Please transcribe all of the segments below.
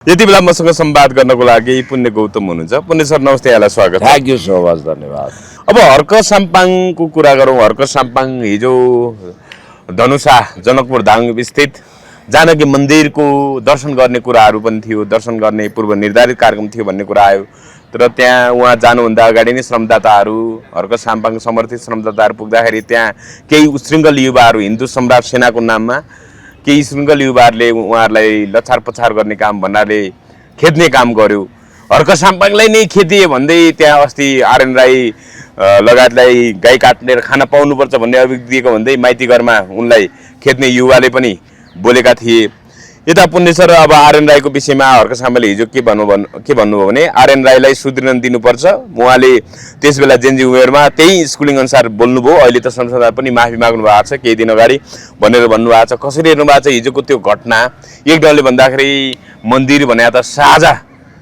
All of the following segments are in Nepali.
यति बेला मसँग संवाद गर्नको लागि पुण्य गौतम हुनुहुन्छ। पुण्य सर नमस्ते, यहाँलाई स्वागत। थ्याङ्क यू सो मच, धन्यवाद। अब हर्क साम्पाङको कुरा गरौँ। हर्क साम्पाङ हिजो धनुषा जनकपुर धाम स्थित जानकी मन्दिरको दर्शन गर्ने कुराहरू पनि थियो, दर्शन गर्ने पूर्व निर्धारित कार्यक्रम थियो भन्ने कुरा आयो। तर त्यहाँ उहाँ जानुभन्दा अगाडि नै श्रमदाताहरू, हर्क साम्पाङ समर्थित श्रमदाताहरू पुग्दाखेरि त्यहाँ केही उच्छृङ्खल युवाहरू हिन्दू सम्राट सेनाको नाममा केही श्रृङ्खल युवाहरूले उहाँहरूलाई लछार पछार गर्ने काम भन्नाले खेद्ने काम गर्यो। हर्क साम्पाङलाई नै खेदिए भन्दै त्यहाँ अस्ति आरएन राई लगायतलाई गाई काटेर खाना पाउनुपर्छ भन्ने अभियोग दिएको भन्दै माइती घरमा उनलाई खेद्ने युवाले पनि बोलेका थिए। यता पुण्य सर, अब आरएन राईको विषयमा हर्क साम्पाङले हिजो के भन्नुभयो भने आरएन राईलाई सुध्रिन दिनुपर्छ। उहाँले त्यसबेला जेन्जी उमेरमा त्यही स्कुलिङ अनुसार बोल्नुभयो। अहिले त संसदमा पनि माफी माग्नु भएको छ केही दिन अगाडि भनेर भन्नुभएको छ। कसरी हेर्नु भएको छ हिजोको त्यो घटना? एक डरले भन्दाखेरि मन्दिर भने त साझा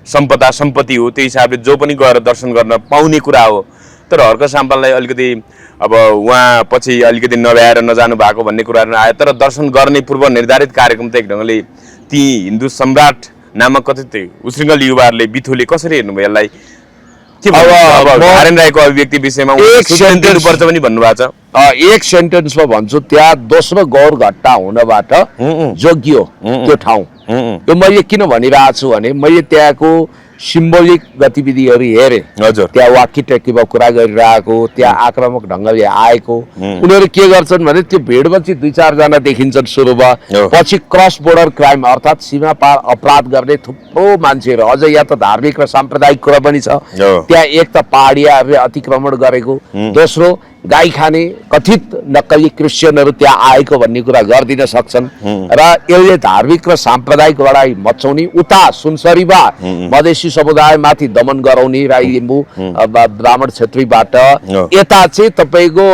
सम्पत्ति हो, त्यो हिसाबले जो पनि गएर दर्शन गर्न पाउने कुरा हो। तर हर्क साम्पाङलाई अलिकति अब उहाँ पछि अलिकति नभ्याएर नजानु भएको भन्ने कुराहरू आयो। तर दर्शन गर्ने पूर्व निर्धारित कार्यक्रम त एक ढङ्गले ती हिन्दू सम्राट नामक कथित उच्छृङ्खल युवाहरूले बिथोले कसरी हेर्नुभयो यसलाई? के अब आरएन राईको अभिव्यक्ति विषयमा दिनुपर्छ पनि भन्नुभएको छ। एक सेन्टेन्समा भन्छु, त्यहाँ दोस्रो गौर घटना हुनबाट जोगियो त्यो ठाउँ। यो मैले किन भनिरहेको छु भने मैले त्यहाँको सिम्बोलिक गतिविधिहरू हेरेँ। हजुर, त्यहाँ वाकी टेकीमा कुरा गरिरहेको, त्यहाँ आक्रामक ढङ्गले आएको। उनीहरू के गर्छन् भने त्यो भिडपछि 2-4 जना देखिन्छन् सुरुमा, पछि क्रस बोर्डर क्राइम अर्थात् सीमा पार अपराध गर्ने थुप्रो मान्छेहरू, अझ यहाँ त धार्मिक र साम्प्रदायिक कुरा पनि छ। त्यहाँ एक त पहाडियाहरूले अतिक्रमण गरेको, दोस्रो गाई खाने कथित नक्कली क्रिस्चियनहरू त्यहाँ आएको भन्ने कुरा गरिदिन सक्छन्। र यसले धार्मिक र साम्प्रदायिक लडाई मचाउने, उता सुनसरीमा मधेसी समुदायमाथि दमन गराउने राई लिम्बू ब्राह्मण क्षेत्रीबाट, यता चाहिँ तपाईँको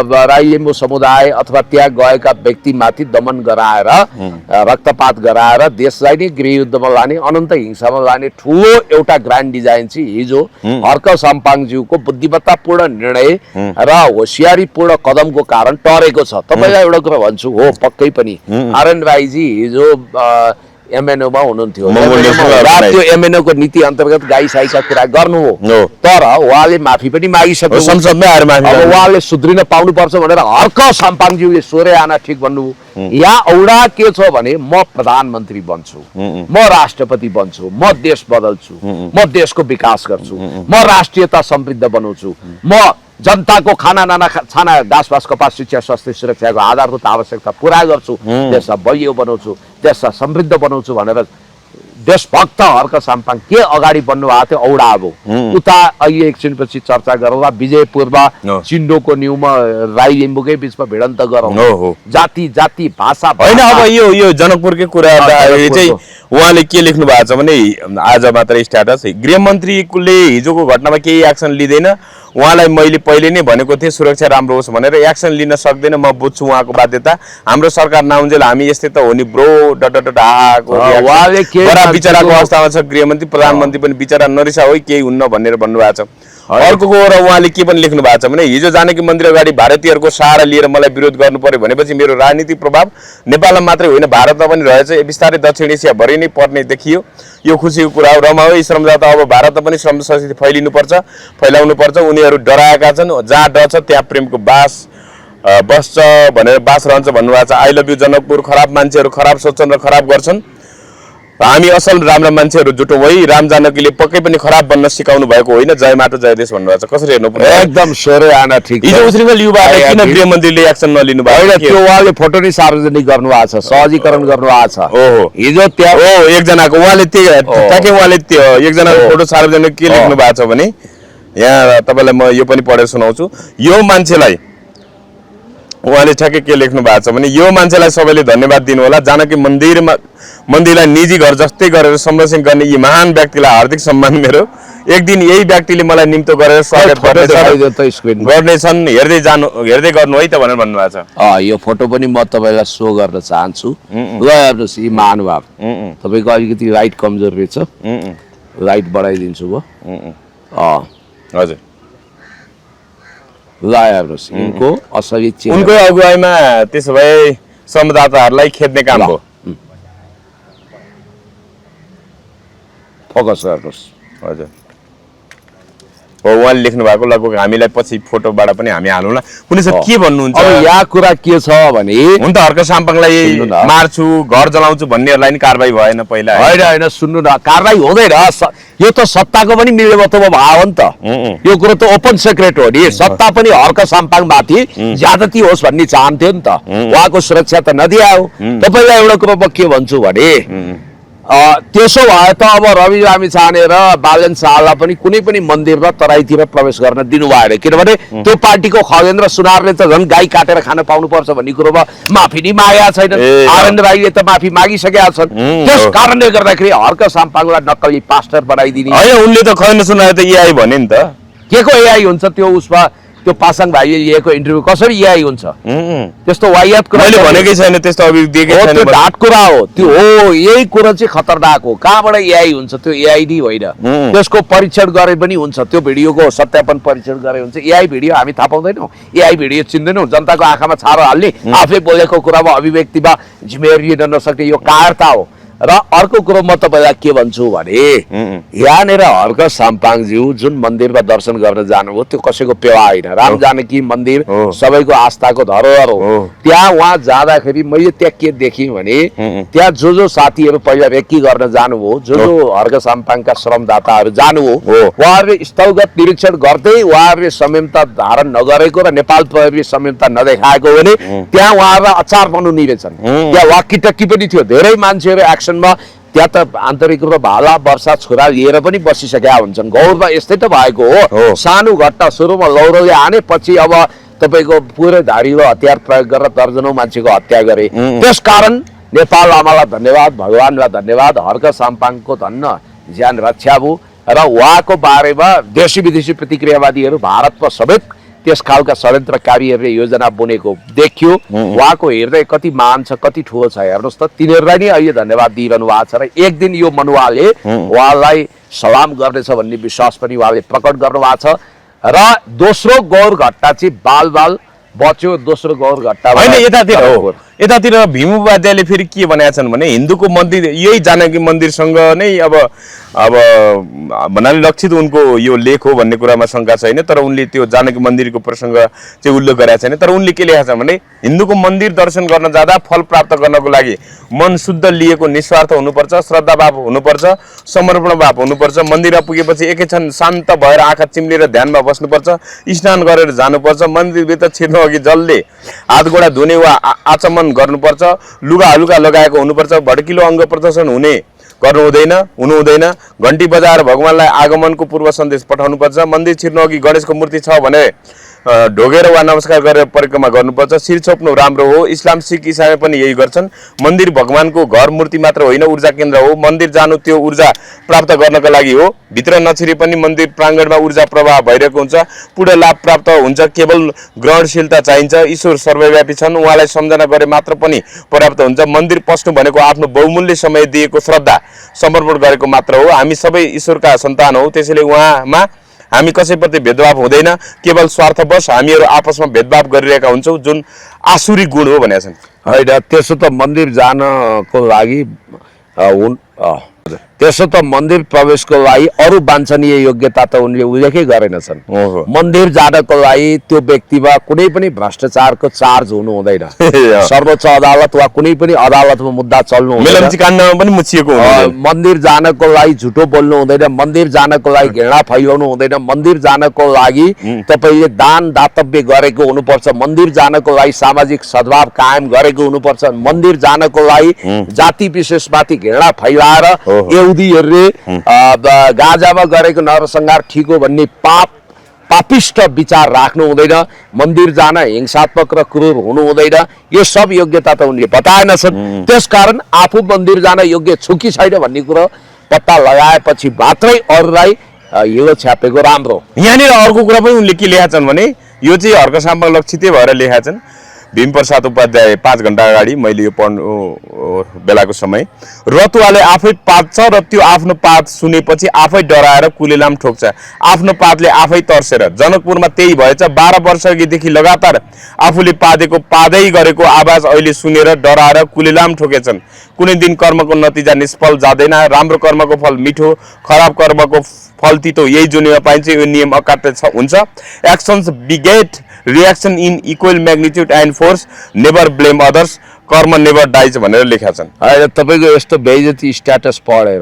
राई लिम्बू समुदाय अथवा त्यहाँ गएका व्यक्तिमाथि दमन गराएर रक्तपात गराएर देशलाई नै गृहयुद्धमा लाने, अनन्त हिंसामा लाने ठुलो एउटा ग्रान्ड डिजाइन चाहिँ हिजो हर्क साम्पाङज्यूको बुद्धिमत्तापूर्ण निर्णय र होसियारीपूर्ण कदमको कारण टरेको छ। तपाईँलाई एउटा कुरा भन्छु, हो पक्कै पनि आरएन राईजी हिजो एमएनओमा हुनुहुन्थ्यो। त्यो एमएनओको नीति अन्तर्गत गाई साईका कुरा गर्नु हो, तर उहाँले माफी पनि मागिसक्नु, संसदमै आएर माफी अब उहाँले सुध्रिन पाउनुपर्छ भनेर हर्क साम्पाङज्यूले सोरे आना ठिक भन्नुभयो। यहाँ औडा के छ भने म प्रधानमन्त्री बन्छु, म राष्ट्रपति बन्छु, म देश बदल्छु, म देशको विकास गर्छु, म राष्ट्रियता समृद्ध बनाउँछु, म जनताको खाना नाना छाना घाँस कपास शिक्षा स्वास्थ्य सुरक्षाको आधारभूत आवश्यकता पुरा गर्छु, देशलाई बलियो बनाउँछु, देशलाई समृद्ध बनाउँछु भनेर देशभक्त हर्क साम्पाङ के अगाडि बढ्नु भएको थियो औडा। अब उता अहिले एकछिनपछि चर्चा गरौँला, विजयपुरमा चिन्डोको न्युमा राई लिम्बूकै बिचमा भिडन्त गरौँ, जाति जाति भाषा होइन। अब यो जनकपुरकै कुरा चाहिँ उहाँले के लेख्नु भएको छ भने आज मात्र स्ट्याटस, गृहमन्त्रीले हिजोको घटनामा केही एक्सन लिँदैन, उहाँलाई मैले पहिले नै भनेको थिएँ सुरक्षा राम्रो होस् भनेर, एक्सन लिन सक्दैन, म बुझ्छु उहाँको बाध्यता, हाम्रो सरकार नआउन्जेल हामी यस्तै त हो नि ब्रो डट आएको बिचराको अवस्थामा छ गृहमन्त्री। प्रधानमन्त्री पनि बिचरा नरिसा हो केही हुन्न भनेर भन्नुभएको छ। अर्को र उहाँले के पनि लेख्नु भएको छ भने हिजो जानकी मन्दिर अगाडि भारतीयहरूको सहारा लिएर मलाई विरोध गर्नु पर्यो भनेपछि मेरो राजनीतिक प्रभाव नेपालमा मात्रै होइन भारतमा पनि रहेछ, बिस्तारै दक्षिण एसियाभरि नै पर्ने देखियो। यो खुसीको कुरा हो। रमाओ श्रमदाता, अब भारतमा पनि श्रम संस्कृति फैलाउनु पर्छ। उनीहरू डराएका छन्, जहाँ डर छ त्यहाँ प्रेमको बास बस्छ भनेर बास रहन्छ भन्नुभएको छ। आई लभ यु जनकपुर, खराब मान्छेहरू खराब सोच्छन् र खराब गर्छन्, हामी असल राम्रा मान्छेहरू जुटो भई राम जानकीले पक्कै पनि खराब बन्न सिकाउनु भएको होइन, जय माता जय देश भन्नुभएको छ। कसरी हेर्नु पर्यो? एकदम सोरे आना ठिक। हिजो उच्छृङ्खल युवाले किन गृहमन्त्रीले एक्सन नलिनु भएको? त्यो उहाँले फोटो नै सार्वजनिक गर्नुभएको छ, सहजीकरण गर्नुभएको छ। ओहो, हिजो त्यहाँ एकजनाको उहाँले एकजनाको फोटो सार्वजनिक के लेख्नु भएको छ भने यहाँ तपाईँलाई म यो पनि पढेर सुनाउँछु। यो मान्छेलाई उहाँले ठ्याक्कै के लेख्नु भएको छ भने यो मान्छेलाई सबैले धन्यवाद दिनु होला, जानकी मन्दिरलाई निजी घर जस्तै गरेर संरक्षण गर्ने यी महान व्यक्तिलाई हार्दिक सम्मान मेरो। एक दिन यही व्यक्तिले मलाई निम्तो गरेर स्वागत गर्नेछन्, हेर्दै गर्नु है त भनेर भन्नुभएको छ। यो फोटो पनि म तपाईँलाई सो गर्न चाहन्छु। ल हेर्नुहोस्, यी महानुभाव, तपाईँको अलिकति राइट कमजोर रहेछ, राइट बढाइदिन्छु भयो। हजुर, ल हेर्नुहोस्, यिनको असली उनको अगुवाईमा त्यसो भए श्रमदाताहरूलाई खेद्ने काम हो। फोकस गर्नुहोस्। हजुर हो, उहाँले लेख्नु भएको लगभग हामीलाई पछि फोटोबाट पनि हामी हालौँला। पुलिस के भन्नुहुन्छ? अब यहाँ कुरा के छ भने हुन त हर्क साम्पाङलाई सुन्नु न। मार्छु घर जलाउँछु भन्नेहरूलाई नि कारबाही भएन पहिला। होइन सुन्नु न, कारवाही हुँदैन। यो त सत्ताको पनि मिलेबतोमा भाव हो नि त। यो कुरो त ओपन सिक्रेट हो नि। सत्ता पनि हर्क साम्पाङमाथि ज्यादती होस् भन्ने चाहन्थ्यो नि त। उहाँको सुरक्षा त नदिआयो। तपाईँलाई एउटा कुरो म के भन्छु भने त्यसो भए त अब रवि लामी छाने र बालन शाहलाई पनि कुनै पनि मन्दिर र तराईतिर प्रवेश गर्न दिनु भएन। किनभने त्यो पार्टीको खगेन्द्र सुनारले त झन् गाई काटेर खान पाउनुपर्छ भन्ने कुरोमा माफी नि मागेका छैनन्। आनन्द राईले त माफी मागिसकेका छन्। त्यस कारणले गर्दाखेरि हर्क साम्पाङलाई नक्कली पास्टर बनाइदिने। होइन, उनले त खगेन्द्र सुनारले त एआई भने नि त। के को एआई हुन्छ त्यो? उसमा त्यो पासाङ भाइले लिएको इन्टरभ्यू कसरी एआई हुन्छ? त्यस्तो वाहियात कुरा मैले भनेकै छैन, त्यस्तो अभियोग दिएकै छैन। त्यो ढाट कुरा हो त्यो। हो, यही कुरा चाहिँ खतरनाक हो। कहाँबाट एआई हुन्छ? त्यो एआई नै होइन। त्यसको परीक्षण गरे पनि हुन्छ। त्यो भिडियोको सत्यापन परीक्षण गरे हुन्छ। एआई भिडियो हामी थाहा पाउँदैनौँ, एआई भिडियो चिन्दैनौँ। जनताको आँखामा छारो हाल्ने, आफै बोलेको कुरामा अभिव्यक्तिमा जिम्मेवारी लिन नसक्ने यो कायरता हो। र अर्को कुरो म तपाईँलाई के भन्छु भने यहाँनिर हर्क साम्पाङज्यू जुन मन्दिरमा दर्शन गर्न जानुभयो त्यो कसैको पेवा होइन। राम जानकी मन्दिर सबैको आस्थाको धरोहर हो। त्यहाँ उहाँ जाँदाखेरि मैले त्यहाँ के देखेँ भने त्यहाँ जो साथीहरू पहिला रेकी गर्न जानुभयो, जो हर्क साम्पाङका श्रमदाताहरू जानुभयो, उहाँहरूले स्थलगत निरीक्षण गर्दै उहाँहरूले संयमता धारण नगरेको र नेपाल प्रहरीले संयमता नदेखाएको भने त्यहाँ उहाँहरूलाई अचार बनाउने रहेछन्। त्यहाँ वाकी-टक्की पनि थियो। धेरै मान्छेहरू एक्सन त्यहाँ त आन्तरिक रूपमा भाला वर्षा छोरा लिएर पनि बसिसकेका हुन्छन्। गौरमा यस्तै त भएको हो। सानो घटना सुरुमा लौरोले हाने, पछि अब तपाईँको पुरै धारिलो हतियार प्रयोग गरेर दर्जनौं मान्छेको हत्या गरे। त्यसकारण नेपाल आमालाई धन्यवाद, भगवानलाई धन्यवाद, हर्क साम्पाङको धन्न ज्यान रक्षा भयो। र उहाँको बारेमा देशी विदेशी प्रतिक्रियावादीहरू भारतमा समेत त्यस खालका षड्यन्त्रकारीहरूले योजना बुनेको देखियो। उहाँको हृदय कति महान छ, कति ठुलो छ हेर्नुहोस् त। तिनीहरूलाई नै अहिले धन्यवाद दिइरहनु भएको छ र एक दिन यो मनुवाले उहाँलाई सलाम गर्नेछ भन्ने विश्वास पनि उहाँले प्रकट गर्नुभएको छ। र दोस्रो गौर घटना चाहिँ बाल बच्यो। दोस्रो गौर घटना होइन, यतातिर हो। यतातिर भीम उपाध्यायले फेरि के भनेका छन् भने हिन्दूको मन्दिर यही जानकी मन्दिरसँग नै अब भन्नाले लक्षित उनको यो लेख हो भन्ने कुरामा शङ्का छैन। तर उनले त्यो जानकी मन्दिरको प्रसङ्ग चाहिँ उल्लेख गरेका छैन। तर उनले के लेखेका छन् भने हिन्दूको मन्दिर दर्शन गर्न जाँदा फल प्राप्त गर्नको लागि मन शुद्ध लिएको निस्वार्थ हुनुपर्छ, श्रद्धाभाव हुनुपर्छ, समर्पण भाव हुनुपर्छ। मन्दिरमा पुगेपछि एकैछिन शान्त भएर आँखा चिम्लेर ध्यानमा बस्नुपर्छ, स्नान गरेर जानुपर्छ। मन्दिरभित्र छिर्नु अघि जलले हात गोडा धुने वा आचमन गर्नुपर्छ। लुगा हलुका लगाएको हुनुपर्छ। भड्किलो अङ्ग प्रदर्शन गर्नु हुँदैन। घन्टी बजाएर भगवानलाई आगमनको पूर्व सन्देश पठाउनुपर्छ। मन्दिर छिर्नु अघि गणेशको मूर्ति छ भने ढोगेर वा नमस्कार गरेर परिक्रमा गर्नुपर्छ। शिर छोप्नु राम्रो हो। इस्लाम सिख इसाईमा पनि यही गर्छन्। मन्दिर भगवानको घर मूर्ति मात्र होइन, ऊर्जा केन्द्र हो। मन्दिर जानु त्यो ऊर्जा प्राप्त गर्नका लागि हो। भित्र नछिरे पनि मन्दिर प्राङ्गणमा ऊर्जा प्रवाह भइरहेको हुन्छ। पूर्ण लाभ प्राप्त हुन्छ। केवल ग्रहणशीलता चाहिन्छ। ईश्वर सर्वव्यापी छन्, उहाँलाई सम्झना गरे मात्र पनि पर्याप्त हुन्छ। मन्दिर पस्नु भनेको आफ्नो बहुमूल्य समय दिएको श्रद्धा समर्पण गरेको मात्र हो। हामी सबै ईश्वरका सन्तान हौ, त्यसैले उहाँमा हामी कसैप्रति भेदभाव हुँदैन। केवल स्वार्थवश हामीहरू आपसमा भेदभाव गरिरहेका हुन्छौँ, जुन आसुरी गुण हो भनेका छन्। होइन, त्यसो त मन्दिर जानको लागि त्यसो त मन्दिर प्रवेशको लागि अरू वाञ्छनीय योग्यता त उनले उल्लेखै गरेनछन्। मन्दिर जानको लागि त्यो व्यक्तिमा कुनै पनि भ्रष्टाचारको चार्ज हुनु हुँदैन। सर्वोच्च अदालत वा कुनै पनि अदालतमा मुद्दा चल्नु हुँदैन। मन्दिर जानको लागि झुटो बोल्नु हुँदैन। मन्दिर जानको लागि घृणा फैलाउनु हुँदैन। मन्दिर जानको लागि तपाईँले दान दातव्य गरेको हुनुपर्छ। मन्दिर जानको लागि सामाजिक सद्भाव कायम गरेको हुनुपर्छ। मन्दिर जानको लागि जाति विशेषमाथि घृणा फैलाएर यहुदीहरूले गाजामा गरेको नरसंहार ठिक हो भन्ने पापिष्ट विचार राख्नु हुँदैन। मन्दिर जान हिंसात्मक र क्रूर हुनु हुँदैन। यो सब योग्यता त उनले बताएनछन्। त्यसकारण आफू मन्दिर जान योग्य छु कि छैन भन्ने कुरो पत्ता लगाएपछि मात्रै अरूलाई हिलो छ्यापेको राम्रो। यहाँनिर अर्को कुरा पनि उनले के लेखेका छन् भने यो चाहिँ हर्क साम्पाङ लक्षितै भएर लेखेका छन्। भीमप्रसाद उपाध्याय 5 घण्टा अगाडि मैले यो पढ्नु बेलाको समय रतुवाले आफै पात्छ र त्यो आफ्नो पात सुनेपछि आफै डराएर कुलेलाम ठोक्छ, आफ्नो पातले आफै तर्सेर। जनकपुरमा त्यही भएछ। 12 वर्षदेखि लगातार आफूले पादेको पादै गरेको आवाज अहिले सुनेर डराएर कुलेलाम ठोकेछन्। कुनै दिन कर्मको नतिजा निष्फल जाँदैन। राम्रो कर्मको फल मिठो, खराब कर्मको फल तितो, यही दुनियाँमा पाइन्छ। यो नियम अकाट्य हुन्छ। Actions बिगेट reaction in equal magnitude and force, never blame others, कर्म नेभर डाइज भनेर लेखेका छन्। होइन, तपाईँको यस्तो बेइज्जती स्ट्याटस पढेर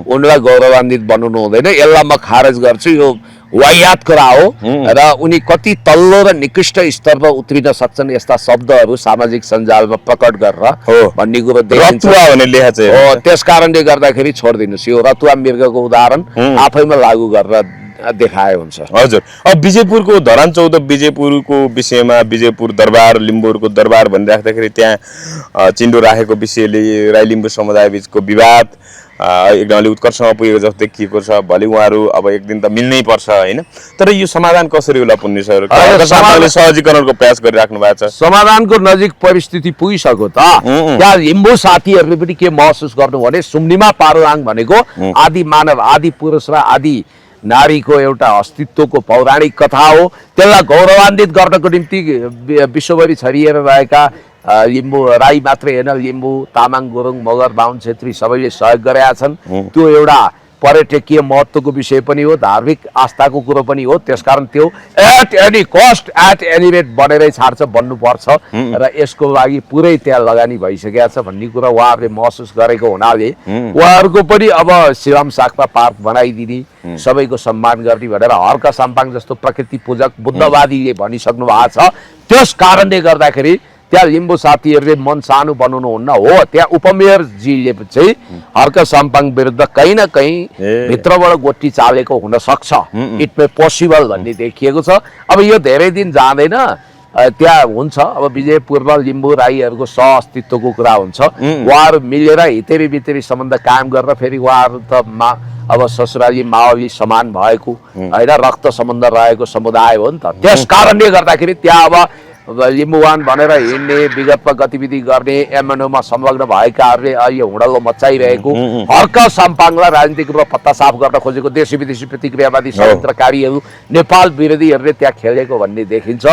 उनलाई गौरवान्वित बनाउनु हुँदैन। यसलाई म खारेज गर्छु। यो वाहियात कुरा हो र उनी कति तल्लो र निकृष्ट स्तरमा उत्रिन सक्छन् यस्ता शब्दहरू सामाजिक सञ्जालमा प्रकट गरेर भन्ने कुरो देखिन्छ। त्यस कारणले गर्दाखेरि छोडिदिनुहोस्। यो रतुवा मृगको उदाहरण आफैमा लागू गरेर देखाए हुन्छ। हजुर, अब विजयपुरको धरान 14 विजयपुरको विषयमा विजयपुर दरबार लिम्बूहरूको दरबार भनिराख्दाखेरि त्यहाँ चिन्डो राखेको विषयले राई लिम्बू समुदाय बिचको विवाद एक ढङ्गले उत्कर्षमा पुगेको जस्तो देखिएको छ। भोलि उहाँहरू अब एक दिन त मिल्नै पर्छ होइन, तर यो समाधान कसरी होला पुण्य सर? सहजीकरणको प्रयास गरिराख्नु भएको छ। समाधानको नजिक परिस्थिति पुगिसक्यो त। त्यहाँ लिम्बू साथीहरूले पनि के महसुस गर्नु भने सुम्निमा पारुलाङ भनेको आदि मानव, आदि पुरुष र आदि नारीको एउटा अस्तित्वको पौराणिक कथा हो। त्यसलाई गौरवान्वित गर्नको निम्ति विश्वभरि छरिएर रहेका लिम्बू राई मात्रै होइन, लिम्बू, तामाङ, गुरुङ, मगर, बाहुन, छेत्री सबैले सहयोग गरेका छन्। त्यो एउटा पर्यटकीय महत्त्वको विषय पनि हो, धार्मिक आस्थाको कुरो पनि हो। त्यसकारण त्यो at any cost, at any rate बनेरै छाड्छ, बन्नुपर्छ र यसको लागि पुरै त्यहाँ लगानी भइसकेको छ भन्ने कुरा उहाँहरूले महसुस गरेको हुनाले उहाँहरूको पनि अब शिवम साक्पा पार्क बनाइदिने, सबैको सम्मान गर्ने भनेर हर्क साम्पाङ जस्तो प्रकृति पूजक बुद्धवादीले भनिसक्नु भएको छ। त्यस कारणले गर्दाखेरि त्यहाँ लिम्बू साथीहरूले मन सानो बनाउनु हुन्न हो। त्यहाँ उपमेयरजीले चाहिँ हर्क साम्पाङ विरुद्ध कहीँ न कहीँ भित्रबाट गोटी चालेको हुन सक्छ, इट मे पोसिबल भन्ने देखिएको छ। अब यो धेरै दिन जाँदैन, त्यहाँ हुन्छ। अब विजयपुरमा लिम्बू राईहरूको सह अस्तित्वको कुरा हुन्छ। उहाँहरू मिलेर हितेरी बितेरी सम्बन्ध कायम गरेर फेरि उहाँहरू त अब ससुराली मावली समान भएको होइन, रक्त सम्बन्ध रहेको समुदाय हो नि त। त्यस कारणले गर्दाखेरि त्यहाँ अब लिम्बुवान भनेर हिँड्ने, विगतमा गतिविधि गर्ने, एमएनओमा संलग्न भएकाहरूले अहिले हुडल्लो मचाइरहेको हर्क साम्पाङलाई राजनीतिक रूपमा पत्ता साफ गर्न खोजेको देशी विदेशी प्रतिक्रियावादी षड्यन्त्रकारीहरू, नेपाल विरोधीहरूले त्यहाँ खेलेको भन्ने देखिन्छ।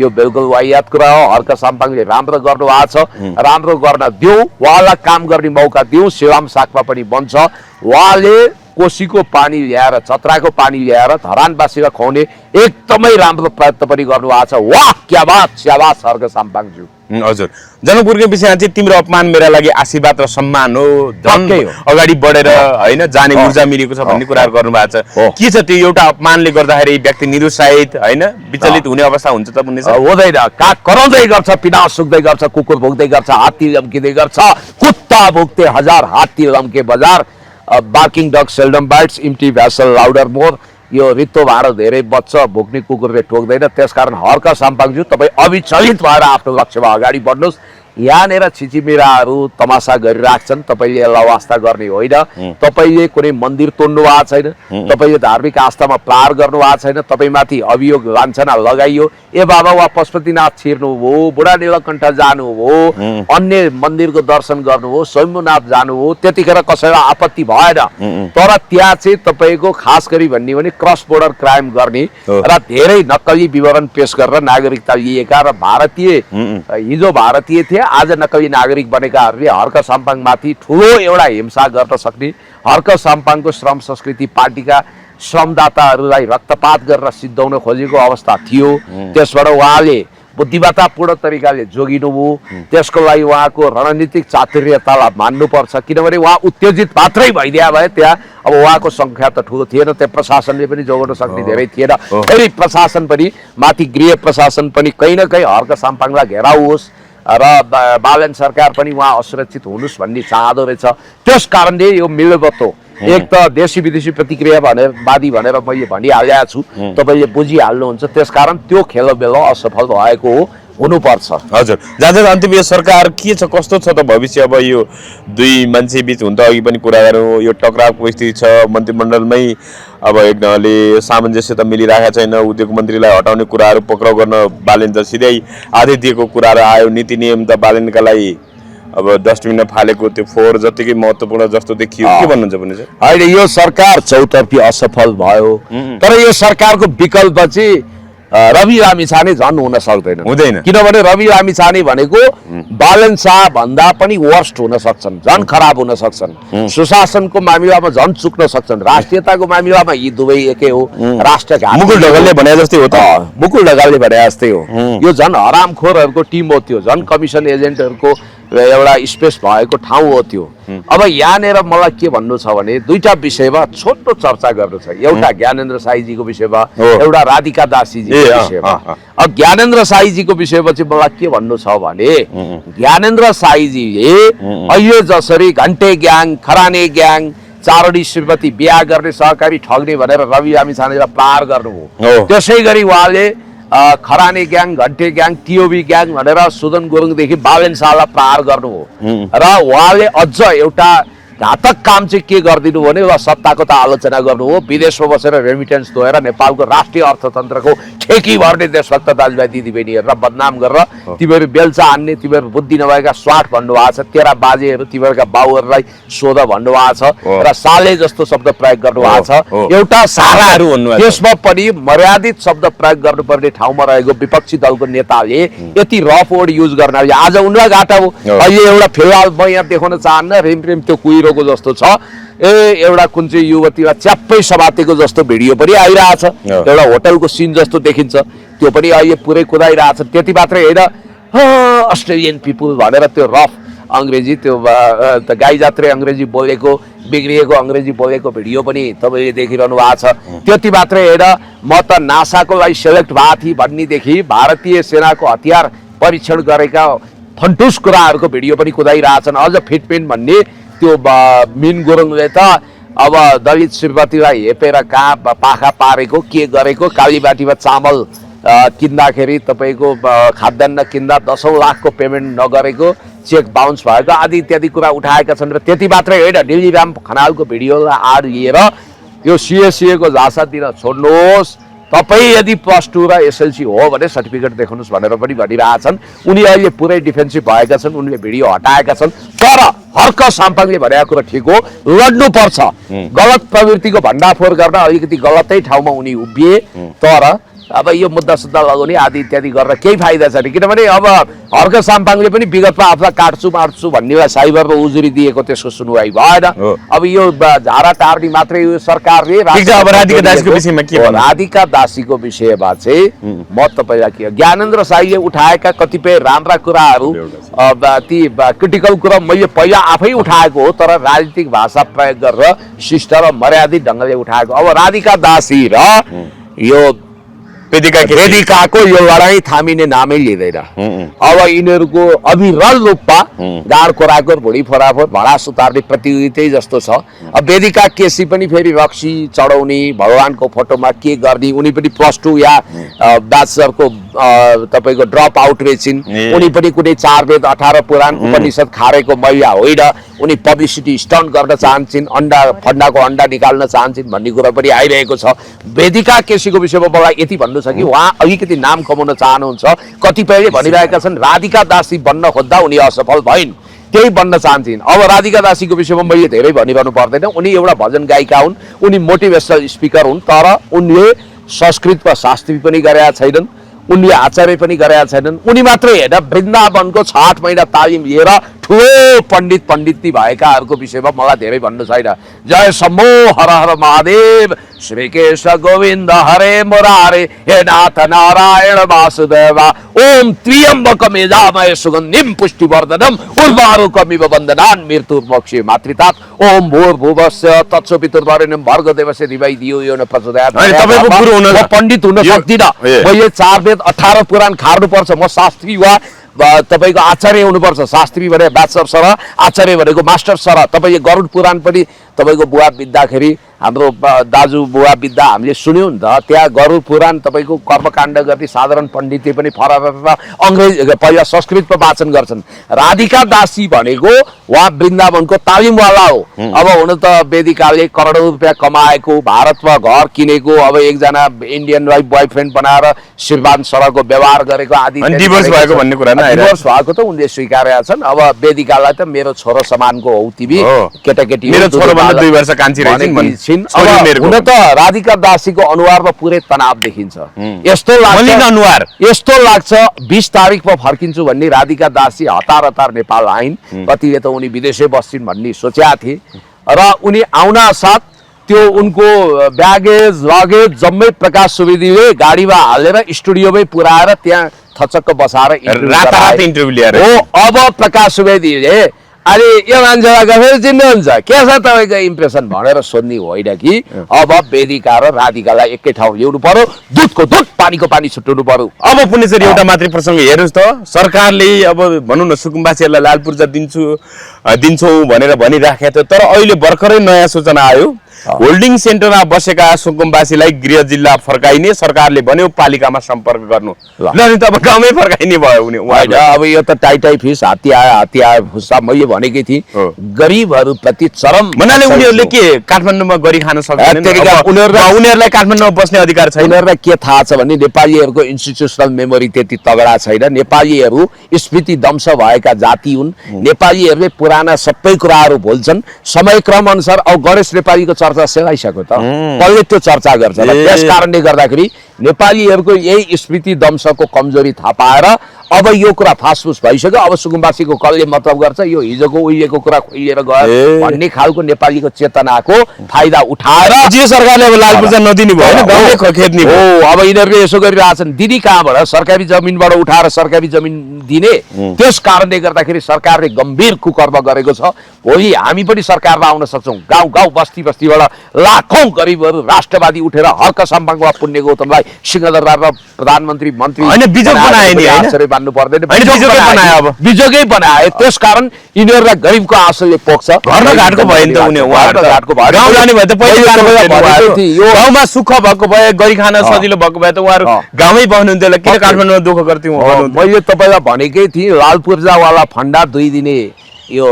यो बिल्कुल वाहियात कुरा हो। हर्क साम्पाङले राम्रो गर्नु भएको छ, राम्रो गर्न दिउँ, उहाँलाई काम गर्ने मौका दिउँ। शिवराम साक्पा पनि बन्छ। उहाँले कोसीको पानी ल्याएर, चत्राको पानी ल्याएर धरानवासीलाई खुवाउने एकदमै राम्रो प्रयत्न पनि गर्नुभएको छ। वाह, क्या बात, स्याबास हर्क साम्पाङज्यू। हजुर, जनकपुरको विषयमा चाहिँ तिम्रो अपमान मेरा लागि आशीर्वाद र सम्मान हो, अगाडि बढेर होइन जाने ऊर्जा मिलेको छ भन्ने कुराहरू गर्नुभएको छ। के छ त्यो एउटा अपमानले गर्दाखेरि व्यक्ति निरुत्साहित होइन, विचलित हुने अवस्था हुन्छ त पुण्य सर? हुँदैन। काग कराउँदै गर्छ, पिनास सुक्दै गर्छ, कुकुर भोग्दै गर्छ, हात्ती लम्किँदै गर्छ, कुत्ता भोग्दै हजार, हात्ती लम्के बजार, barking dog seldom bites, empty vessel louder more. यो रित्तो भाँडो धेरै बच्छ, भोग्ने कुकुरले टोक्दैन। त्यसकारण हर्क साम्पाङज्यू तपाईँ अविचलित भएर आफ्नो लक्ष्यमा अगाडि बढ्नुहोस्। यहाँनिर छिचिमिराहरू तमासा गरिराख्छन्, तपाईँले यसलाई वास्ता गर्ने होइन। तपाईँले कुनै मन्दिर तोड्नु भएको छैन, तपाईँले धार्मिक आस्थामा प्रहार गर्नु भएको छैन, तपाईँमाथि अभियोग लान्छना लगाइयो। ए बाबा वा पशुपतिनाथ छिर्नु हो, बुढा नीलकण्ठ जानु हो, अन्य मन्दिरको दर्शन गर्नु हो, स्वयम्भूनाथ जानु हो, त्यतिखेर कसैलाई आपत्ति भएन। तर त्यहाँ चाहिँ तपाईँको खास गरी भन्ने भने क्रस बोर्डर क्राइम गर्ने र धेरै नक्कली विवरण पेश गरेर नागरिकता लिएका र भारतीय, हिजो भारतीय थिए आज नक्कली नागरिक बनेकाहरूले हर्क साम्पाङमाथि ठुलो एउटा हिंसा गर्न सक्ने, हर्क साम्पाङको श्रम संस्कृति पार्टीका श्रमदाताहरूलाई रक्तपात गरेर सिद्धाउन खोजेको अवस्था थियो। त्यसबाट उहाँले बुद्धिमत्तापूर्ण तरिकाले जोगिनुभयो। त्यसको लागि उहाँको रणनीतिक चातुर्यतालाई मान्नुपर्छ, किनभने उहाँ उत्तेजित मात्रै भइदिया भए त्यहाँ अब उहाँको सङ्ख्या त ठुलो थिएन, त्यहाँ प्रशासनले पनि जोगाउन सक्ने धेरै थिएन। फेरि प्रशासन पनि माथि गृह प्रशासन पनि कहीँ न कहीँ हर्क साम्पाङलाई घेराउ होस् र बालन सरकार पनि उहाँ असुरक्षित हुनुहोस् भन्ने चाहँदो रहेछ। त्यस कारणले यो मिलेबत्तो एक त देशी विदेशी प्रतिक्रिया वादी भनेर मैले भनिहालेको छु, तपाईँले बुझिहाल्नुहुन्छ। त्यसकारण त्यो खेलबेल असफल भएको हो। हुनुपर्छ। हजुर जहाँ अन्तिम यो सरकार के छ कस्तो छ त भविष्य? अब यो दुई मान्छे बिच हुन त अघि पनि कुरा गरौँ, यो टक्रावको स्थिति छ, मन्त्रीमण्डलमै अब एक ढङ्गले सामञ्जस्य त मिलिरहेको छैन, उद्योग मन्त्रीलाई हटाउने कुराहरू पक्राउ गर्न बालेन त सिधै आधै दिएको कुराहरू आयो, नीति नियम त बालेनका लागि अब डस्टबिनमा फालेको त्यो फोहोर जतिकै महत्त्वपूर्ण जस्तो देखियो। के भन्नुहुन्छ भने चाहिँ अहिले यो सरकार चौतर्फी असफल भयो, तर यो सरकारको विकल्प चाहिँ रवि लामिछाने झन् हुन सक्दैन, हुँदैन। किनभने रवि लामिछाने भनेको बालन शाह भन्दा पनि वर्स्ट हुन सक्छन्, झन् खराब हुन सक्छन्, सुशासनको मामिलामा झन् चुक्न सक्छन्, राष्ट्रियताको मामिलामा यी दुवै एकै हो। राष्ट्र मुकुल ढकालले भने जस्तै हो त, मुकुल ढकालले भने जस्तै हो। यो झन् हरामखोरहरूको टिम हो, त्यो झन् कमिसन एजेन्टहरूको एउटा स्पेस भएको ठाउँ हो त्यो। अब यहाँनिर मलाई के भन्नु छ भने दुईटा विषयमा छोटो चर्चा गर्नु छ, एउटा ज्ञानेन्द्र साईजीको विषयमा, एउटा राधिका दासीजीको विषयमा। अब ज्ञानेन्द्र साईजीको विषयमा चाहिँ मलाई के भन्नु छ भने ज्ञानेन्द्र साईजीले अहिले जसरी घन्टे ग्याङ, खराने ग्याङ, चारडी श्रीमती बिहा गर्ने सहकारी ठग्ने भनेर रवि लामिछानेलाई पार गर्नुभयो, त्यसै गरी उहाँले खराने ग्याङ, घन्टे ग्याङ, टिओबी ग्याङ भनेर सुदन गुरुङदेखि बालेन शाहलाई पार गर्नु हो। र उहाँले अझ एउटा घातक काम चाहिँ के गरिदिनु भने उहाँ सत्ताको त आलोचना गर्नु हो, विदेशमा बसेर रेमिटेन्स धोएर नेपालको राष्ट्रिय अर्थतन्त्रको ठेकी भर्ने देशभक्त दाजुभाइ दिदीबहिनीहरूलाई बदनाम गरेर तिमीहरू बेल्चा हान्ने, तिमीहरू बुद्धि नभएका स्वाट भन्नुभएको छ, तेरा बाजेहरू तिमीहरूका बाउहरूलाई सोध भन्नुभएको छ र साले जस्तो शब्द प्रयोग गर्नुभएको छ। एउटा साराहरू त्यसमा पनि मर्यादित शब्द प्रयोग गर्नुपर्ने ठाउँमा रहेको विपक्षी दलको नेताले यति रफ वर्ड युज गर्नाले आज उनलाई घाटा हो। अहिले एउटा फिलहाल म यहाँ देखाउन चाहन्न, रेम त्यो कुहिरोको जस्तो छ, एउटा कुन चाहिँ युवतीलाई च्याप्पै समातेको जस्तो भिडियो पनि आइरहेछ, एउटा होटलको सिन जस्तो देखिन्छ, त्यो पनि अहिले पुरै कुदाइरहेछ। त्यति मात्रै होइन, अस्ट्रेलियन पिपुल भनेर त्यो रफ अङ्ग्रेजी, त्यो गाई जात्रे अङ्ग्रेजी बोलेको, बिग्रिएको अङ्ग्रेजी बोलेको भिडियो पनि तपाईँले देखिरहनु भएको छ। त्यति मात्रै होइन, म त नासाको लागि सेलेक्ट भएको थिएँ भन्नेदेखि भारतीय सेनाको हतियार परीक्षण गरेका फन्टुस कुराहरूको भिडियो पनि कुदाइरहेछन्। अझ फिटपिन भन्ने त्यो मिन गुरुङले त अब दलित श्रीमतीलाई हेपेर कहाँ पाखा पारेको, के गरेको, कालीबाटीमा चामल किन्दाखेरि तपाईँको खाद्यान्न किन्दा 10औं लाखको पेमेन्ट नगरेको, चेक बााउन्स भएको आदि इत्यादि कुरा उठाएका छन्। र त्यति मात्रै होइन, डिलिराम खनालको भिडियोलाई आड लिएर यो सिएसिएको झाँसा दिन छोड्नुहोस्, तपाईँ यदि +2 र एसएलसी हो भने सर्टिफिकेट देखाउनुहोस् भनेर पनि भनिरहेछन्। उनी अहिले पुरै डिफेन्सिभ भएका छन्, उनले भिडियो हटाएका छन्। तर हर्क साम्पाङले भनेको कुरा ठिक हो, लड्नुपर्छ। गलत प्रवृत्तिको भण्डाफोर गर्न अलिकति गलतै ठाउँमा उनी उभिए, तर अब यो मुद्दा सुद्धा लगाउने आदि इत्यादि गरेर केही फाइदा छैन। किनभने अब हर्क साम्पाङले पनि विगतमा आफूलाई काट्छु मार्छु भन्नेलाई साइबरमा उजुरी दिएको, त्यसको सुनवाई भएन। अब यो झारा टार्ने मात्रै यो सरकारले। राधिका दासीको विषयमा के भन्नु? राधिका दासीको विषयमा चाहिँ म तपाईँलाई के, ज्ञानेन्द्र साईले उठाएका कतिपय राम्रा कुराहरू, ती क्रिटिकल कुरा मैले पहिला आफै उठाएको हो, तर राजनीतिक भाषा प्रयोग गरेर शिष्ट र मर्यादित ढङ्गले उठाएको। अब राधिका दासी र यो वेदिकाको यो लडाईँ थामिने नामै लिँदैन। अब यिनीहरूको अविरल रूपमा गाड कोराको भुँडी फोराफोर भडा सुतार्ने प्रतियोगितै जस्तो छ। अब वेदिका केसी पनि फेरि रक्सी चढाउने, भगवानको फोटोमा के गर्ने, उनी पनि +2 या ब्याचलरको तपाईँको ड्रप आउट रहेछिन्। उनी पनि कुनै 4 वेद 18 पुराण उपनिषद खारेको महिला होइन, उनी पब्लिसिटी स्टन्ट गर्न चाहन्छन्, फन्डाको अन्डा निकाल्न चाहन्छन् भन्ने कुरा पनि आइरहेको छ। वेदिका केसीको विषयमा मलाई यति भन्नु छ कि उहाँ अलिकति नाम कमाउन चाहनुहुन्छ। कतिपयले भनिरहेका छन् राधिका दासी बन्न खोज्दा उनी असफल भइन्, त्यही बन्न चाहन्छन्। अब राधिका दासीको विषयमा मैले धेरै भनिरहनु पर्दैन, उनी एउटा भजन गायिका हुन्, उनी मोटिभेसनल स्पिकर हुन्, तर उनले संस्कृतमा शास्त्री पनि गरेका छैनन्, उनले आचार्य पनि गरेका छैनन्। उनी मात्रै होइन, वृन्दावनको 6 महिना तालिम लिएर ठुलो पण्डित भएकाहरूको विषयमा मलाई धेरै भन्नु छैन। जय शम्भो हर हर महादेव, श्री कृष्ण गोविन्द हरे मुरारे, हे नाथ नारायण वासुदेवा, ओम त्र्यम्बकम यजामहे सुगन्धिं पुष्टिवर्धनम, उर्वारुकमिव वन्दनान् मृत्युर्मोक्षे मातृतात्, ओम भूर्भुवस्स्य तत्सवितुर्वरेण्यं भर्गो देवस्य धीमहि धियो यो न प्रचोदयात्। म पण्डित हुन सक्दिनँ, मैले 4 वेद 18 पुराण खार्नुपर्छ, म शास्त्री वा तपाईँको आचार्य हुनुपर्छ। शास्त्री भने ब्याचलर सरह, आचार्य भनेको मास्टर सरह। तपाईँले गरुड पुराण पनि तपाईँको बुवा बित्दाखेरि हाम्रो दाजु बुवा बित्दा हामीले सुन्यौँ नि त, त्यहाँ गरुड पुराण तपाईँको कर्मकाण्ड गर्ने साधारण पण्डितले पनि फरर अङ्ग्रेज पहिला संस्कृतमा वाचन गर्छन्। राधिका दासी भनेको उहाँ वृन्दावनको तालिमवाला हो। अब हुन त वेदिकाले करोडौँ रुपियाँ कमाएको, भारतमा घर किनेको, अब एकजना इन्डियनलाई बोयफ्रेन्ड बनाएर श्रीमान सरको व्यवहार गरेको आदि डिभोर्स भएको भन्ने कुरा न, डिभोर्स भएको त उनले स्वीकारेका छन्। अब वेदिकालाई त मेरो छोरो समानको हौ तिमी, केटाकेटी मेरो छोरो भन्दा 2 वर्ष कान्छी रहेछिन्। हुन त राधिका दासीको अनुहारमा पुरै तनाव देखिन्छ। यस्तो लाग्छ 20 तारिकमा फर्किन्छु भन्ने राधिका दासी हतार हतार नेपाल आइन्। कतिले त उनी विदेशै बस्छिन् भन्ने सोचेका थिए र उनी आउन साथ त्यो उनको ब्यागेज लगेज जम्मै प्रकाश सुवेदीले गाडीमा हालेर स्टुडियोमै पुर्याएर त्यहाँ थचक्क बसाएर इन्टरभ्यू लिएर हो। अब प्रकाश सुवेदीले अरे यो मान्छेलाई गफेर चिन्नुहुन्छ के छ तपाईँको इम्प्रेसन भनेर सोध्ने होइन कि अब वेदिका र राधिकालाई एकै ठाउँ ल्याउनु पर्यो, दुधको दुध पानीको पानी छुट्याउनु पर्यो। अब पुण्यश्री एउटा मात्रै प्रसङ्ग हेर्नुहोस् त, सरकारले अब भनौँ न सुकुम्बासीहरूलाई लाल पूर्जा दिन्छौँ भनेर भनिराखेको थियो, तर अहिले भर्खरै नयाँ सूचना आयो। होल्डिङ सेन्टरमा बसेका सुकुम्बासीलाई गृह जिल्ला फर्काइने सरकारले भन्यो, पालिकामा सम्पर्क गर्नु। ल नि त अब गाउँमै फर्काइने भयो उनी। अब यो त टाइटाइ फिस हात्ती आयो फुस्सा। मैले भनेकै थिएँ गरिबहरू प्रति चरम भन्नाले उनीहरूले के काठमाडौँमा गरी खान सक्दैन, उनीहरूलाई काठमाडौँमा बस्ने अधिकार छैन। उनीहरूलाई के थाहा छ भने नेपालीहरूको इन्स्टिट्युसनल मेमोरी त्यति तगडा छैन। नेपालीहरू स्मृति दंश भएका जाति हुन्। नेपालीहरूले पुराना सबै कुराहरू भुल्छन्। समयक्रम अनुसार अब गणेश नेपालीको चर्चा सेलाइसक्यो त, कसले त्यो चर्चा गर्छ? त्यस कारणले गर्दाखेरि नेपालीहरूको यही स्मृति दंशको कमजोरी थाहा पाएर अब यो कुरा फासफुस भइसक्यो। अब सुकुम्बासीको कसले मतलब गर्छ, यो हिजोको उहिलेको कुरा खोइएर गयो भन्ने खालको नेपालीको चेतनाको फाइदा उठाएर सरकारले अब लाल पूर्जा नदिने भयो। अब यिनीहरूले यसो गरिरहेछन्, दिदी कहाँबाट सरकारी जमिनबाट उठाएर सरकारी जमिन दिने। त्यस कारणले गर्दाखेरि सरकारले गम्भीर कुकर्म गरेको छ। भोलि हामी पनि सरकारमा आउन सक्छौँ। गाउँ गाउँ बस्ती बस्तीबाट लाखौँ गरिबहरू राष्ट्रवादी उठेर हर्क सम्पाङमा पुण्य गौतमलाई सिंहदरबार र प्रधानमन्त्री मन्त्री मान्नु पर्दैन, बिजोगै बनाए। त्यस कारण यिनीहरूलाई गरिबको आँसुले पोख्छ। घाटको भयो नि त उनी, गाउँ जाने भए त गाउँमा सुख भएको भए, गरी खान सजिलो भएको भए त उहाँहरू गाउँमै बस्नुहुन्थ्यो, किन काठमाडौँमा दुःख गर्थ्यौँ? मैले तपाईँलाई भनेकै थिएँ लाल पूर्जावाला फन्डा 2 दिने यो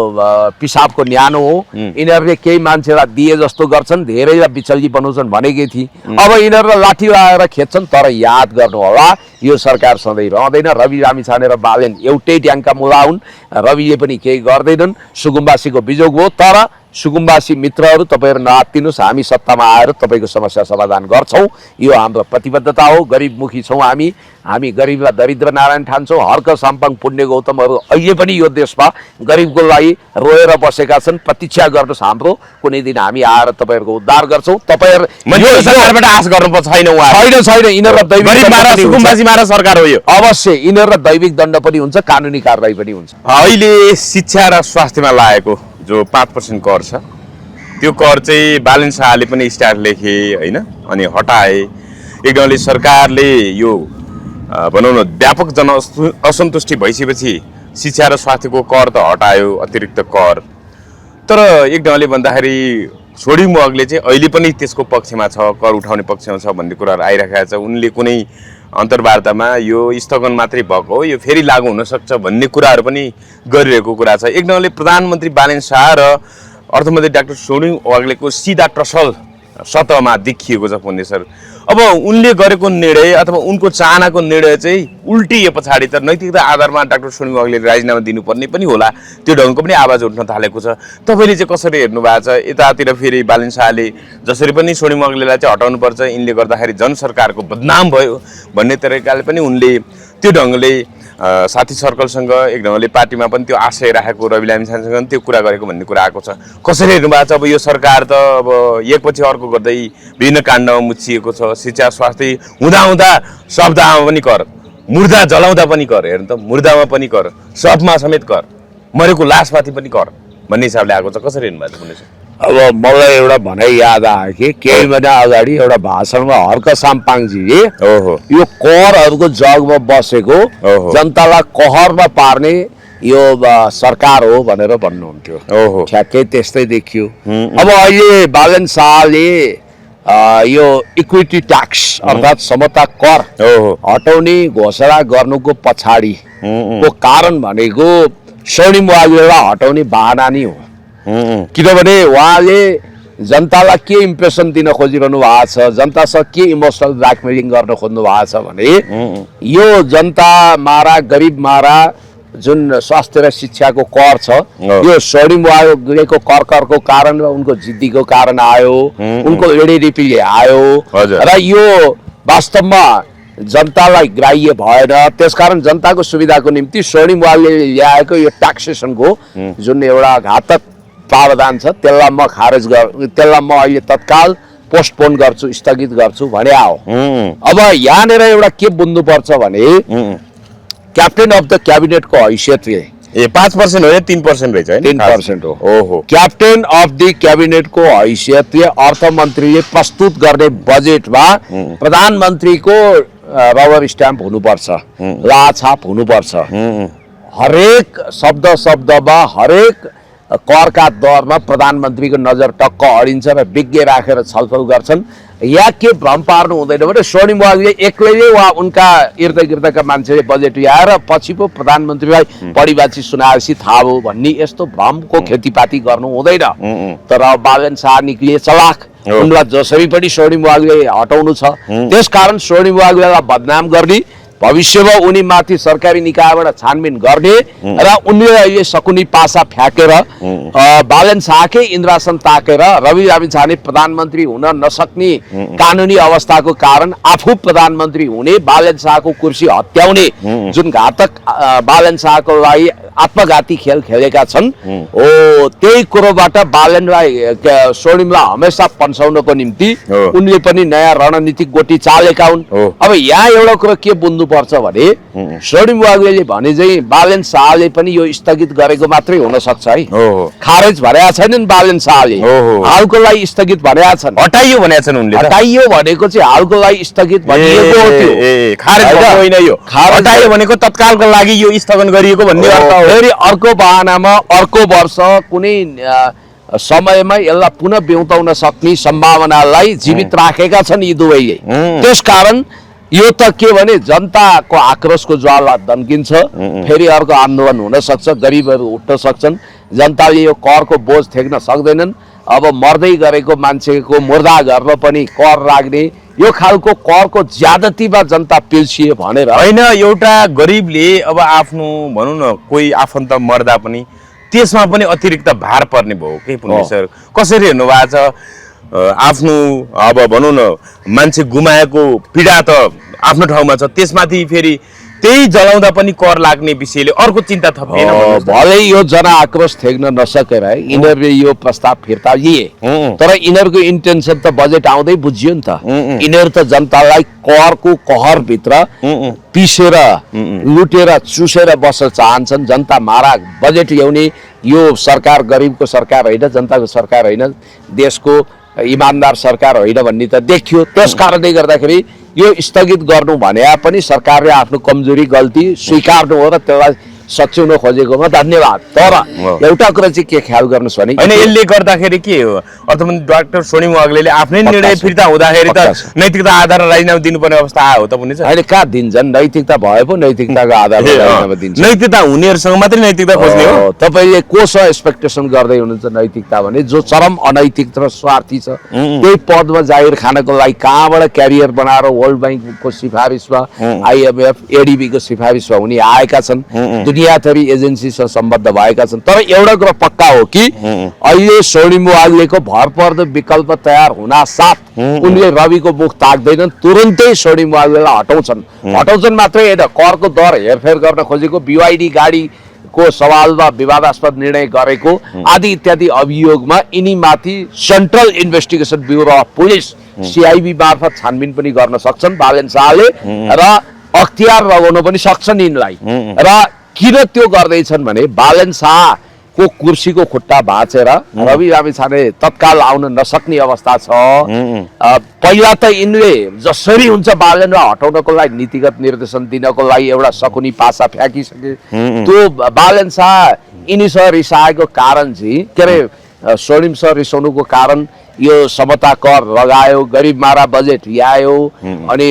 पिसाबको न्यानो हो। यिनीहरूले केही मान्छेलाई दिए जस्तो गर्छन्, धेरैलाई बिचल्ली बनाउँछन् भनेकै थिएँ। अब यिनीहरूलाई लाठी लगाएर खेच्छन्। तर याद गर्नु होला, यो सरकार सधैँ रहँदैन। रवि लामिछाने र बालेन एउटै ट्याङ्का मुला हुन्, रविले पनि केही गर्दैनन्। सुकुम्बासीको बिजोग हो। तर सुकुम्बासी मित्रहरू तपाईँहरू नआत्तिनुहोस्, हामी सत्तामा आएर तपाईँको समस्या समाधान गर्छौँ। यो हाम्रो प्रतिबद्धता हो। गरिबमुखी छौँ हामी गरिबलाई दरिद्र नारायण ठान्छौँ। हर्क साम्पाङ पुण्य गौतमहरू अहिले पनि यो देशमा गरिबको लागि रोएर बसेका छन्। प्रतीक्षा गर्नुहोस्, हाम्रो कुनै दिन हामी आएर तपाईँहरूको उद्धार गर्छौँ। तपाईँहरू आश गर्नु छैन। छैन, यिनीहरूलाई सरकार हो यो। अवश्य यिनीहरूलाई दैविक दण्ड पनि हुन्छ, कानुनी कारबाही पनि हुन्छ। अहिले शिक्षा र स्वास्थ्यमा लागेको जो 5% कर छ, त्यो कर चाहिँ बालेन शाहले पनि स्टार्ट लेखे होइन, अनि हटाए। एकदमले सरकारले यो भनौँ न व्यापक जन असन्तुष्टि भइसकेपछि शिक्षा र स्वास्थ्यको कर त हटायो, अतिरिक्त कर। तर एक ढङ्गले भन्दाखेरि छोडिङ मगले चाहिँ अहिले पनि त्यसको पक्षमा छ, कर उठाउने पक्षमा छ भन्ने कुराहरू आइरहेको छ। उनले कुनै अन्तर्वार्तामा यो स्थगन मात्रै भएको हो, यो फेरि लागू हुनसक्छ भन्ने कुराहरू पनि गरिरहेको कुरा छ। एक ढङ्गले प्रधानमन्त्री बालेन शाह र अर्थमन्त्री डाक्टर छोडिङ वाग्लेको सिधा टसल सतहमा देखिएको छ पुण्य सर। अब उनले गरेको निर्णय अथवा उनको चाहनाको निर्णय चाहिँ उल्टिए पछाडि त नैतिकता आधारमा डाक्टर छोडिङ वाग्ले राजीनामा दिनुपर्ने पनि होला, त्यो ढङ्गको पनि आवाज उठ्न थालेको छ। तपाईँले चाहिँ कसरी हेर्नु भएको छ? यतातिर फेरि बालेन शाहले जसरी पनि छोडिङ वाग्लेलाई चाहिँ हटाउनुपर्छ, यिनले गर्दाखेरि जन सरकारको बदनाम भयो भन्ने तरिकाले पनि उनले त्यो ढङ्गले साथी सर्कलसँग एक ढङ्गले पार्टीमा पनि त्यो आशय राखेको, रवि लामिछानेसँग त्यो कुरा गरेको भन्ने कुरा आएको छ। कसरी हेर्नु भएको छ? अब यो सरकार त अब एकपछि अर्को गर्दै विभिन्न काण्डमा मुछिएको छ। शिक्षा स्वास्थ्य हुँदा शब्दमा पनि कर, मुर्दा जलाउँदा पनि कर, हेर्नु त मुर्दामा पनि कर, शबमा समेत कर, मरेको लासमाथि पनि कर भन्ने हिसाबले आएको छ। कसरी हेर्नु भएको छ? अब मलाई एउटा भनाइ याद आयो कि केही महिना अगाडि एउटा भाषणमा हर्क साम्पाङजीले यो करहरूको जगमा बसेको जनतालाई कहरमा पार्ने यो सरकार हो भनेर भन्नुहुन्थ्यो। ओहो। ठ्याक्कै त्यस्तै देखियो। अब अहिले बालन शाहले यो इक्विटी ट्याक्स अर्थात् समता कर हटाउने घोषणा गर्नुको पछाडिको कारण भनेको स्वर्णिम वाग्लेलाई हटाउने बहाना नै हो। किनभने उहाँले जनतालाई के इम्प्रेसन दिन खोजिरहनु भएको छ, जनतासँग के इमोसनल ब्ल्याकमेलिङ गर्न खोज्नु भएको छ भने यो जनता मारा गरिब मारा जुन स्वास्थ्य र शिक्षाको कर छ यो स्वर्णिम वाग्लेको करको कारण उनको जिद्दीको कारण आयो, उनको एडिडिपीले आयो र यो वास्तवमा जनतालाई ग्राह्य भएन। त्यसकारण जनताको सुविधाको निम्ति स्वर्णिम वाग्लेले ल्याएको यो ट्याक्सेसनको जुन एउटा घातक प्रावधान छ त्यसलाई म अहिले तत्काल पोस्टपोन गर्छु, स्थगित गर्छु भने हो। अब यहाँनिर एउटा के बुझ्नुपर्छ भने क्याप्टेन अफ द क्याबिनेटको हैसियतले 5% हो या 3% रहेछ हैन? 3% हो। ओहो। क्याप्टेन अफ द क्याबिनेटको हैसियतले अर्थमन्त्रीले प्रस्तुत गर्ने बजेटमा प्रधानमन्त्रीको रबर स्ट्याम्प हुनुपर्छ, लाछाप हुनुपर्छ। हरेक शब्दमा हरेक करका दरमा प्रधानमन्त्रीको नजर टक्क अडिन्छ र विज्ञ राखेर छलफल गर्छन्। या के भ्रम पार्नु हुँदैन भने स्वर्णिम वाग्ले एक्लैले वा उनका इर्द गिर्दका मान्छेले बजेट ल्याएर पछि पो प्रधानमन्त्रीलाई पढिबाची सुनाएपछि थाहा भयो भन्ने यस्तो भ्रमको खेतीपाती गर्नु हुँदैन। तर बालन शाह निक्लिए चलाक, उनलाई जसरी पनि स्वर्णिम वाग्ले हटाउनु छ। त्यसकारण स्वर्णिम वाग्लेलाई बदनाम गर्ने, भविष्यमा उनी माथि सरकारी निकायबाट छानबिन गर्ने र उनले अहिले सकुनी पासा फ्याँकेर बालन शाहकै इन्द्रासन ताकेर रवि लामिछाने प्रधानमन्त्री हुन नसक्ने कानुनी अवस्थाको कारण आफू प्रधानमन्त्री हुने, बालन शाहको कुर्सी हत्याउने जुन घातक बालन शाहको लागि आत्मघाती खेल खेलेका छन् हो, त्यही कुरोबाट बालनलाई स्वर्णिमलाई हमेसा पन्साउनको निम्ति उनले पनि नयाँ रणनीतिक गोटी चालेका हुन्। अब यहाँ एउटा कुरो के बुझ्नुपर्छ भने स्वर्णिम वाग्लेले भने चाहिँ बालन शाहले पनि यो स्थगित गरेको मात्रै हुन सक्छ है, खारेज भनेका छैनन् बालन शाहले, हालको लागि स्थगित भनेका छन्। हटाइयो भनेका छन् उनले। हटाइयो भनेको चाहिँ हालको लागि स्थगित भनिएको हो, त्यो खारेज होइन। यो हटाइयो भनेको तत्कालको लागि यो स्थगन गरिएको भन्ने अर्थ हो। फेरि अर्को बहानामा अर्को वर्ष कुनै समयमा यसलाई पुनः ब्याउताउन सक्ने सम्भावनालाई जीवित राखेका छन् यी दुवैले। त्यसकारण यो त के भने जनताको आक्रोशको ज्वाला दन्किन्छ, फेरि अर्को आन्दोलन हुन सक्छ, गरिबहरू उठ्न सक्छन्, जनताले यो करको बोझ थेक्न सक्दैनन्। अब मर्दै गरेको मान्छेको मुर्दा घरमा पनि कर लाग्ने, यो खालको करको ज्यादतीमा जनता पिल्सिए भनेर होइन। एउटा गरिबले अब आफ्नो भनौँ न कोही आफन्त मर्दा पनि त्यसमा पनि अतिरिक्त भार पर्ने भयो के पुण्य सर? कसरी हेर्नु भएको छ? आफ्नो अब भनौँ न मान्छे गुमाएको पीडा त आफ्नो ठाउँमा छ, त्यसमाथि फेरि त्यही जलाउँदा पनि कर लाग्ने विषयले अर्को चिन्ता थपिएन। भलै यो जनआक्रोश थेक्न नसकेर यिनीहरूले यो प्रस्ताव फिर्ता लिए, तर यिनीहरूको इन्टेन्सन त बजेट आउँदै बुझियो नि त। यिनीहरू त जनतालाई करको कहरभित्र पिसेर लुटेर चुसेर बस्न चाहन्छन्। जनता मारा बजेट ल्याउने यो सरकार गरिबको सरकार होइन, जनताको सरकार होइन, देशको इमानदार सरकार होइन भन्ने त देखियो। त्यस कारणले गर्दाखेरि यो स्थगित गर्नु भने पनि सरकारले आफ्नो कमजोरी गल्ती स्वीकार्नु हो र त्यसलाई सच्याउन खोजेकोमा धन्यवाद। तर एउटा कुरा चाहिँ के ख्याल गर्नुहोस् भने होइन, यसले गर्दाखेरि के हो, अर्थमन्त्री डाक्टर स्वर्णिम वाग्लेले आफ्नै निर्णय फिर्ता हुँदाखेरि त नैतिकता आधार राजीनामा दिनुपर्ने अवस्था आयो त पनि। अहिले कहाँ दिन्छन्? नैतिकता भए पो नैतिकताको आधारमा राजीनामा दिन्छ। नैतिकता हुनेहरूसँग मात्रै नैतिकता खोज्ने हो। तपाईँले कोसँग एक्सपेक्टेसन गर्दै हुनुहुन्छ नैतिकता भने? जो चरम अनैतिक र स्वार्थी छ त्यही पदमा जागिर खानको लागि कहाँबाट क्यारियर बनाएर वर्ल्ड ब्याङ्कको सिफारिसमा, IMF, ADB को सिफारिसमा उनी आएका छन्, दुनियाँभरि एजेन्सीसँग सम्बद्ध भएका छन्। तर एउटा कुरा पक्का हो कि अहिले स्वर्णिम वाग्लेको भरपर्दो विकल्प तयार हुना साथ उनले रविको मुख ताक्दैनन्, तुरुन्तै स्वर्णिम वाग्लेलाई हटाउँछन् मात्रै होइन, करको दर हेरफेर गर्न खोजेको, BYD गाडीको सवालमा विवादास्पद निर्णय गरेको आदि इत्यादि अभियोगमा यिनीमाथि central investigation bureau of police CIB मार्फत छानबिन पनि गर्न सक्छन् बालन शाहले र अख्तियार लगाउन पनि सक्छन् यिनलाई। र किन त्यो गर्दैछन् भने बालन शाह को कुर्सीको खुट्टा भाँचेर रवि लामिछाने तत्काल आउन नसक्ने अवस्था छ। पहिला त यिनले जसरी हुन्छ बालेनलाई हटाउनको लागि नीतिगत निर्देशन दिनको लागि एउटा सकुनी पासा फ्याँकिसके। त्यो बालेन शाह यिनीसँग रिसाएको कारण चाहिँ के अरे स्वर्णिम सर रिसाउनुको कारण यो समता कर लगायो, गरिब मारा बजेट ल्यायो, अनि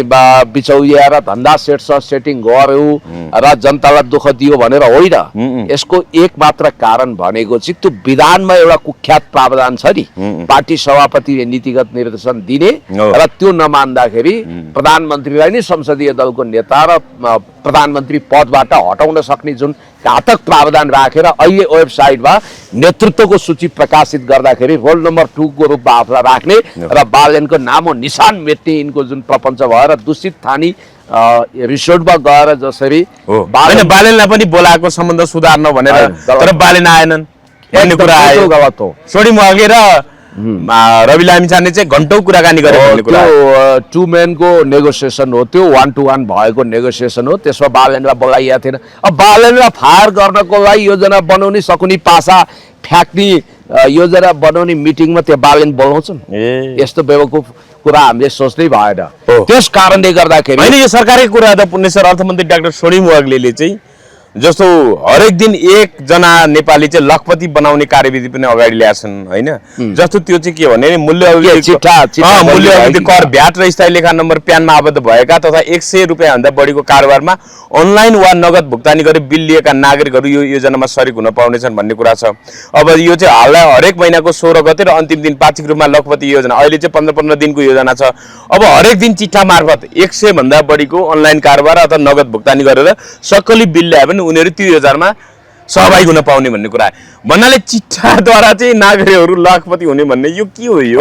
बिचौलिया र धन्दा सेटसँग सेटिङ गर्यो र जनतालाई दुःख दियो भनेर होइन। यसको एक मात्र कारण भनेको चाहिँ त्यो विधानमा एउटा कुख्यात प्रावधान छ नि, पार्टी सभापतिले नीतिगत निर्देशन दिने र त्यो नमान्दाखेरि प्रधानमन्त्रीलाई नै संसदीय दलको नेता र प्रधानमन्त्री पदबाट हटाउन सक्ने जुन घातक प्रावधान राखेर अहिले वेबसाइटमा नेतृत्वको सूची प्रकाशित गर्दाखेरि रोल नम्बर 2 को रूपमा आफूलाई राख्ने र बालेनको नामो निशान मेट्ने यिनको जुन प्रपञ्च भएर दूषित ठानी रिसोर्टमा गएर जसरी बालेनलाई पनि बोलाएको सम्बन्ध सुधार्न भनेर, तर बालेन आएनन् भन्ने कुरा आयो। गलत हो। सोडी मगेर रवि लामिछाने चाहिँ घण्टौं कुराकानी गरे भन्ने कुरा। त्यो 2 म्यानको नेगोसिएसन हो, त्यो 1-to-1 भएको नेगोसिएसन हो। त्यसमा बालेनलाई बोलाइएको थिएन। अब बालेनलाई फायर गर्नको लागि योजना बनाउने, सकुनी पासा फ्याँक्ने योजना बनाउने मिटिङमा त्यो बालेन बोलाउँछन्। यस्तो बेवकुफ कुरा हामीले सोच्नै भएन। त्यस कारणले गर्दाखेरि होइन, यो सरकारकै कुरा त पुण्यश्वर अर्थमन्त्री डाक्टर सोडी मुवाग्लेले चाहिँ जस्तो हरेक दिन एकजना नेपाली चाहिँ लखपति बनाउने कार्यविधि पनि अगाडि ल्याएछन् होइन। जस्तो त्यो चाहिँ के भने मूल्य अभिवृद्धि कर, भ्याट र स्थायी लेखा नम्बर प्यानमा आबद्ध भएका तथा 100 रुपियाँ भन्दा बढीको कारोबारमा अनलाइन वा नगद भुक्तानी गरी बिल लिएका नागरिकहरू यो योजनामा सरिक हुन पाउनेछन् भन्ने कुरा छ। अब यो चाहिँ हाललाई हरेक महिनाको 16 गते र अन्तिम दिन पाक्षिक रूपमा लखपति योजना, अहिले चाहिँ 15-15 दिनको योजना छ। अब हरेक दिन चिट्ठा मार्फत 100 भन्दा बढीको अनलाइन कारोबार अथवा नगद भुक्तानी गरेर सक्कली बिल ल्याए पनि उनीहरू त्यो योजनामा सहभागी हुन पाउने भन्ने कुरा भन्नाले चिट्ठाद्वारा चाहिँ नागरिकहरू लाखपति हुने भन्ने यो के हो? यो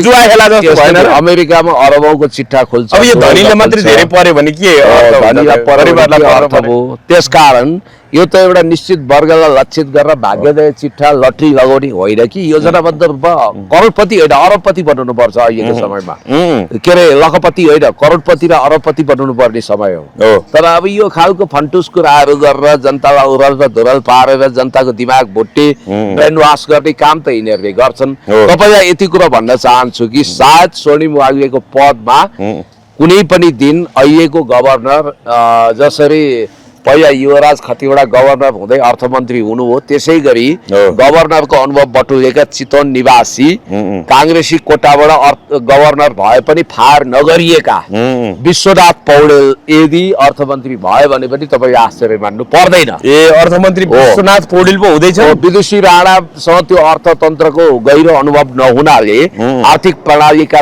जुवा खेला जस्तो भएन र? अमेरिकामा अरबौंको चिट्ठा खोल्छ। अब यो धनीले मात्रै धेरै पर्यो भने के हो? त्यसकारण यो त एउटा निश्चित वर्गलाई लक्षित गरेर भाग्योदय चिट्ठा लटरी लगाउने होइन कि योजनाबद्ध रूपमा करोडपति होइन अरबपति बनाउनु पर्छ अहिलेको समयमा। के अरे लखपति होइन करोडपति र अरबपति बनाउनु पर्ने समय हो। तर अब यो खालको फन्टुस कुराहरू गरेर जनतालाई उरल र धुरल पारेर जनताको दिमाग भुट्टे ब्रेन वास गर्ने काम त यिनीहरूले गर्छन्। तपाईलाई यति कुरा भन्न चाहन्छु कि सायद स्वर्णिम वाग्लेको पदमा कुनै पनि दिन अहिलेको गभर्नर जसरी पहिला युवराज खतिवडा गभर्नर हुँदै अर्थमन्त्री हुनुभयो त्यसै गरी गभर्नरको अनुभव बटुलेका चितवन निवासी काङ्ग्रेसी कोटाबाट गभर्नर भए पनि फायर नगरिएका विश्वनाथ पौडेल यदि अर्थमन्त्री भयो भने पनि तपाईँ आश्चर्य मान्नु पर्दैन। अर्थमन्त्री विश्वनाथ पौडेल पो हुँदैछ। विदुषी राणासँग त्यो अर्थतन्त्रको गहिरो अनुभव नहुनाले आर्थिक प्रणालीका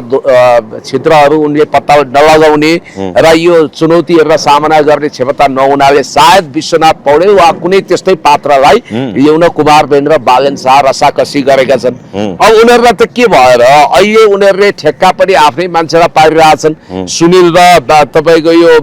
क्षेत्रहरू उनले पत्ता नलगाउने र यो चुनौतीहरूलाई सामना गर्ने क्षमता नहुनाले सायद विश्वनाथ पौडेल वा कुनै त्यस्तै पात्रलाई ल्याउन कुमार बेन र बालेन शाह रसाकसी गरेका छन्। अब उनीहरूलाई त के भएर अहिले उनीहरूले ठेक्का पनि आफ्नै मान्छेलाई पारिरहेछन्। सुनिल र तपाईँको यो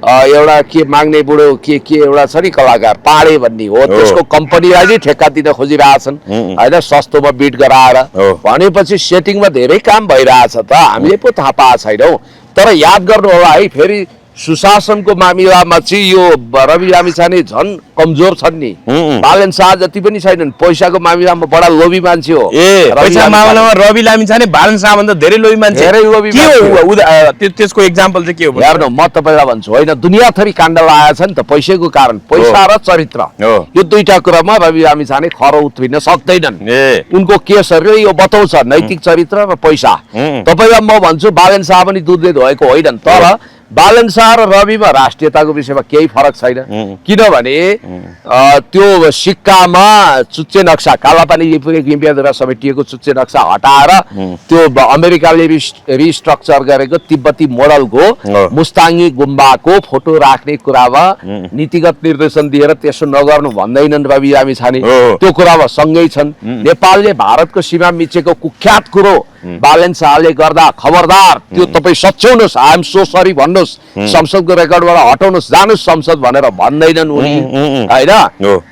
एउटा के माग्ने बुढो के एउटा छ नि कलाकार पाडे भन्ने हो, त्यसको कम्पनीलाई नै ठेक्का दिन खोजिरहेछन् होइन, सस्तोमा बिट गराएर। भनेपछि सेटिङमा धेरै काम भइरहेछ त, हामीले पो थाहा पाएको छैनौँ। तर याद गर्नु होला है, फेरि सुशासनको मामिलामा चाहिँ यो रवि लामिछाने झन् कमजोर छन् नि। बालेन शाह जति पनि छैनन्, पैसाको मामिलामा बडा लोभी मान्छे हो। पैसा मामिलामा रवि लामिछाने बालेन शाह भन्दा धेरै लोभी मान्छे। धेरै लोभी के हो? त्यसको एक्जाम्पल चाहिँ के हो? हेर्नु म तपाईलाई भन्छु होइन, दुनियाँ थरी काण्ड लागेको छ नि त पैसाको कारण, पैसा र चरित्र यो दुईटा कुरामा रवि लामिछाने खरो उत्रिन सक्दैनन्। उनको केसहरूले यो बताउँछ नैतिक चरित्र र पैसा। तपाईलाई म भन्छु बालेन शाह पनि दुधले धोएको होइनन्, तर बालेन शाह र रविमा राष्ट्रियताको विषयमा केही फरक छैन। किनभने त्यो सिक्कामा चुच्चे नक्सा कालापानी लिम्पियाद्वारा समेटिएको चुच्चे नक्सा हटाएर त्यो अमेरिकाले रिस्ट्रक्चर गरेको तिब्बती मोडलको मुस्ताङ्गी गुम्बाको फोटो राख्ने कुरामा नीतिगत निर्देशन दिएर त्यसो नगर्नु भन्दैनन् रवि लामिछाने। त्यो कुरामा सँगै छन्। नेपालले भारतको सीमा मिचेको कुख्यात कुरो बालेन शाहले गर्दा खबरदार त्यो तपाईँ सच्याउनुहोस्, आइ एम सो सरी भन्नुहोस्, संसदको रेकर्डबाट हटाउनुहोस्, जानुहोस् संसद भनेर भन्दैनन् उनी होइन।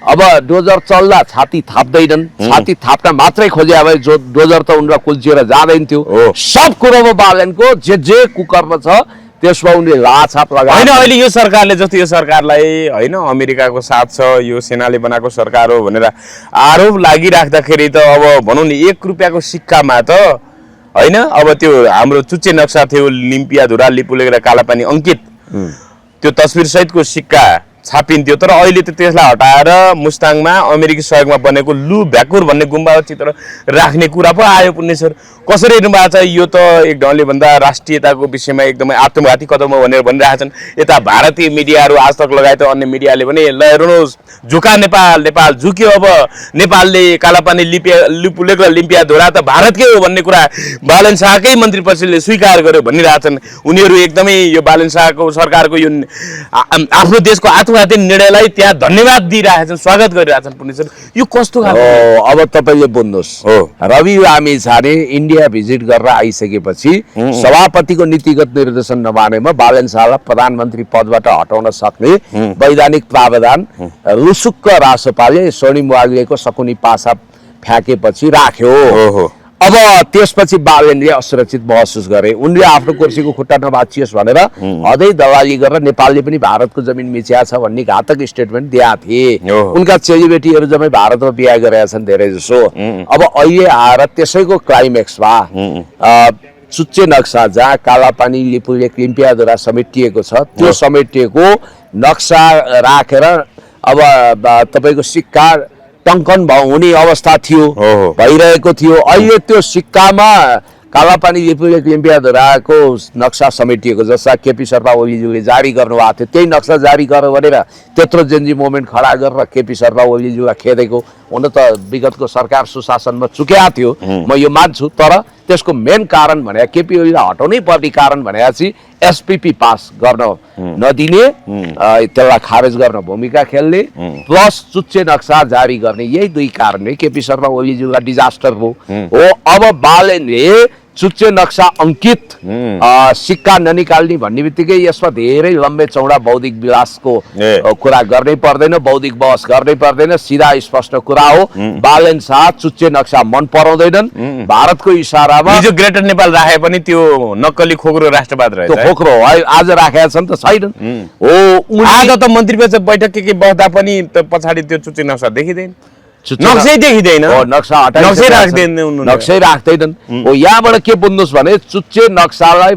अब डोजर चल्दा छाती थाप्दैनन्, छाती थाप्न मात्रै खोजे भए डोजर त उनीलाई कुल्चिएर जाँदैन थियो। सब कुरोमा बालेनको जे कुकर्म छ त्यसमा उनले लाछाप होइन लगाए। अहिले यो सरकारले जस्तो यो सरकारलाई होइन अमेरिकाको साथ छ, यो सेनाले बनाएको सरकार हो भनेर आरोप लागिराख्दाखेरि त अब भनौँ न 1 रुपियाँको सिक्कामा त होइन अब त्यो हाम्रो चुच्चे नक्सा थियो लिम्पियाधुरा लिपुलेख र कालापानी अङ्कित त्यो तस्बिर सहितको सिक्का छापिन्थ्यो, तर अहिले त त्यसलाई हटाएर मुस्ताङमा अमेरिकी सहयोगमा बनेको लु भ्याकुर भन्ने गुम्बा चित्र राख्ने कुरा पो आयो पुण्यश्वर। कसरी हेर्नु भएको छ? यो त एक ढङ्गले भन्दा राष्ट्रियताको विषयमा एकदमै आत्मघाती कदम हो भनेर भनिरहेछन्। यता भारतीय मिडियाहरू आज तक लगायत अन्य मिडियाले पनि ल हेर्नुहोस् झुका नेपाल, नेपाल झुक्यो, अब नेपालले कालापानी लिपुलेख र लिम्पियाधुरा त भारतकै हो भन्ने कुरा बालन शाहकै मन्त्री परिषदले स्वीकार गर्यो भनिरहेछन्। उनीहरू एकदमै यो बालन शाहको सरकारको यो आफ्नो देशको आत्मघाती निर्णयलाई त्यहाँ धन्यवाद दिइरहेछन्, स्वागत गरिरहेछन्। पुण्यश्वर यो कस्तो खालको? अब तपाईँले बुझ्नुहोस्, रवि लामिछाने इन्डिया भिजिट गरेर आइसकेपछि सभापतिको नीतिगत निर्देशन नमानेमा बालन शाहलाई प्रधानमन्त्री पदबाट हटाउन सक्ने वैधानिक प्रावधान लुसुक्क रासोपाले स्वर्णिम वाग्लेको सकुनी पासा फ्याँकेपछि राख्यो। अब त्यसपछि बालेनले असुरक्षित महसुस गरे। उनले आफ्नो कुर्सीको खुट्टा नभाँचियोस् भनेर हदै दलाली गरेर नेपालले पनि भारतको जमिन मिच्या छ भन्ने घातक स्टेटमेन्ट दिएका थिए। उनका चेलीबेटीहरू जम्मै भारतमा बिहा गरेका छन् धेरै जसो। अब अहिले आएर त्यसैको क्लाइमेक्समा चुच्चे नक्सा जहाँ कालापानी लिपुलेख लिम्पियाधुरा समेटिएको छ त्यो समेटिएको नक्सा राखेर अब तपाईँको सिक्का टङ्कन हुने अवस्था थियो, भइरहेको थियो। अहिले त्यो सिक्कामा कालापानी लिपुलेख लिम्पियाधुराको नक्सा समेटिएको जस्ता केपी शर्मा ओलीज्यूले जारी गर्नुभएको थियो, त्यही नक्सा जारी गर्यो भनेर त्यत्रो जेन्जी मोमेन्ट खडा गरेर केपी शर्मा ओलीज्यूलाई खेदेको। हुन त विगतको सरकार सुशासनमा चुकेको थियो, म यो मान्छु, तर त्यसको मेन कारण भने केपी ओलीलाई हटाउनै पर्ने कारण भनेपछि एसपीपी पास गर्न नदिने, त्यसलाई खारेज गर्न भूमिका खेल्ने प्लस चुच्चे नक्सा जारी गर्ने, यही दुई कारणले केपी शर्मा ओलीज्यूलाई डिजास्टर हो। अब बालेनले चुच्चे नक्सा अंकित सिक्का ननिकाल्ने भन्ने बित्तिकै यसमा धेरै लम्बे चौडा बौद्धिक विलासको कुरा गर्नै पर्दैन, बौद्धिक बहस गर्नै पर्दैन, सिधा स्पष्ट कुरा हो। बालेन शाह चुच्चे नक्सा मन पराउँदैनन्। भारतको इशारामा जो ग्रेटर नेपाल राखे पनि त्यो नक्कली खोक्रो राष्ट्रवाद रहेछ, त्यो खोक्रो आज राखेका छन् त छैनन्। आज त मन्त्री परिषद बैठक के बस्दा पनि पछाडि त्यो चुच्चे नक्सा देखिँदैन, नक्सै देखिँदैन, नक्सै राख्दैनन्। यहाँबाट के बुझ्नुहोस् भने चुच्चे नक्सालाई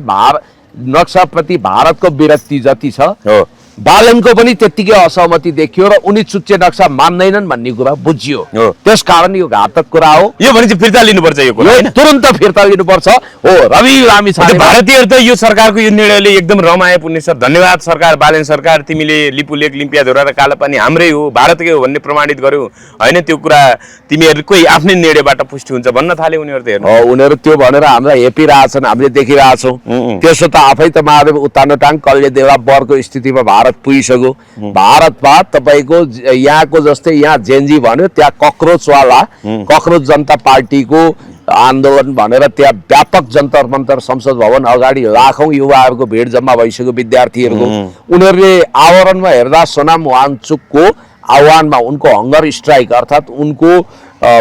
नक्साप्रति भारतको विरक्ति जति छ बालेनको पनि त्यत्तिकै असहमति देखियो र उनी चुच्चे नक्सा मान्दैनन् भन्ने कुरा बुझियो। त्यसकारण यो घातक कुरा हो। यो भने चाहिँ फिर्ता लिनुपर्छ, यो कुरा तुरन्त फिर्ता लिनुपर्छ। हो रवि लामिछाने भारतीयहरू त यो सरकारको यो निर्णयले एकदम रमाए पुण्यश्वर। धन्यवाद सरकार, बालेन सरकार, तिमीले लिपुलेख लिम्पियाधुरा र कालापानी हाम्रै हो, भारतकै हो भन्ने प्रमाणित गर्यो होइन। त्यो कुरा तिमीहरूकै आफ्नै निर्णयबाट पुष्टि हुन्छ भन्न थाले उनीहरू त। हेर्नु उनीहरू त्यो भनेर हामीलाई हेपिरहेछन्, हामीले देखिरहेछौँ। त्यसो त आफै त महादेव उत्तानोटाङ कल्ले देउला बरको स्थितिमा भारत पुगिसक्यो। भारतमा तपाईँको यहाँको जस्तै यहाँ जेन्जी भन्यो त्यहाँ कक्रोचवाला कक्रोच जनता पार्टीको आन्दोलन भनेर त्यहाँ व्यापक जन्तर मन्तर संसद भवन अगाडि लाखौं युवाहरूको भिड जम्मा भइसक्यो विद्यार्थीहरूको। उनीहरूले आवरणमा हेर्दा सोनाम वाङचुकको आह्वानमा उनको हङ्गर स्ट्राइक अर्थात् उनको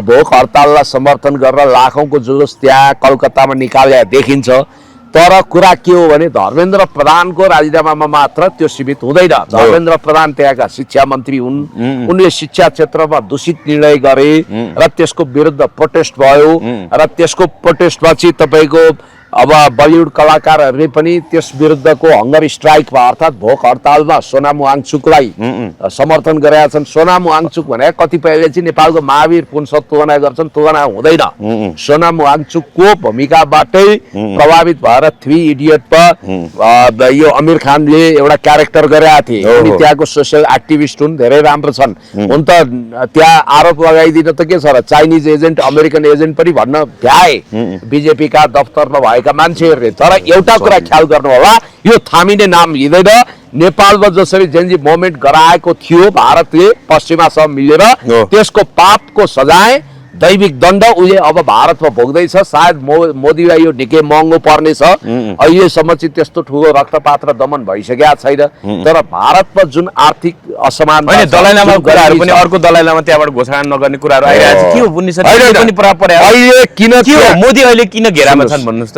भोक हडताललाई समर्थन गरेर लाखौंको जुलुस त्यहाँ कलकत्तामा निकाले देखिन्छ। तर कुरा के हो भने धर्मेन्द्र प्रधानको राजीनामामा मात्र त्यो सीमित हुँदैन। धर्मेन्द्र प्रधान त्यहाँका शिक्षा मन्त्री हुन्, उनले शिक्षा क्षेत्रमा दूषित निर्णय गरे र त्यसको विरुद्ध प्रोटेस्ट भयो र त्यसको प्रोटेस्टपछि तपाईँको अब बलिउड कलाकारहरूले पनि त्यस विरुद्धको हङ्गर स्ट्राइकमा अर्थात् भोक हडतालमा सोनाम वाङचुकलाई समर्थन गरेका छन्। सोनाम वाङचुक भने कतिपयले चाहिँ नेपालको महावीर पुनसँग तुलना गर्छन्, तुलना हुँदैन। सोनाम वाङचुकको भूमिकाबाटै प्रभावित भएर 3 इडियटमा यो आमिर खानले एउटा क्यारेक्टर गरेका थिए। उनी त्यहाँको सोसियल एक्टिभिस्ट हुन्, धेरै राम्रो छन्। हुन त त्यहाँ आरोप लगाइदिन त के छ र चाइनिज एजेन्ट अमेरिकन एजेन्ट पनि भन्न भ्याए बिजेपीका दफ्तरमा भए मान्छेहरूले। तर एउटा कुरा ख्याल गर्नु होला, यो थामिने नाम लिँदैन। नेपालमा जसरी जेन्जी मोमेन्ट गराएको थियो भारतले पश्चिमासँग मिलेर, त्यसको पापको सजाय दैविक दण्ड उसले अब भारतमा भोग्दैछ। सायद मोदीलाई यो निकै महँगो पर्नेछ। अहिलेसम्म चाहिँ त्यस्तो ठुलो रक्तपात र दमन भइसकेका छैन। तर भारतमा जुन आर्थिक असमानता होइन, दलाइ लामाको कुराहरू पनि अर्को दलाइ लामा त्यहाँबाट घोषणा नगर्ने कुराहरू आइरहेको छ। के हो बुझ्ने सर, अहिले पनि प्रभाव पर्यो। अहिले किन के हो मोदी अहिले किन घेरामा छन् भन्नुस् त?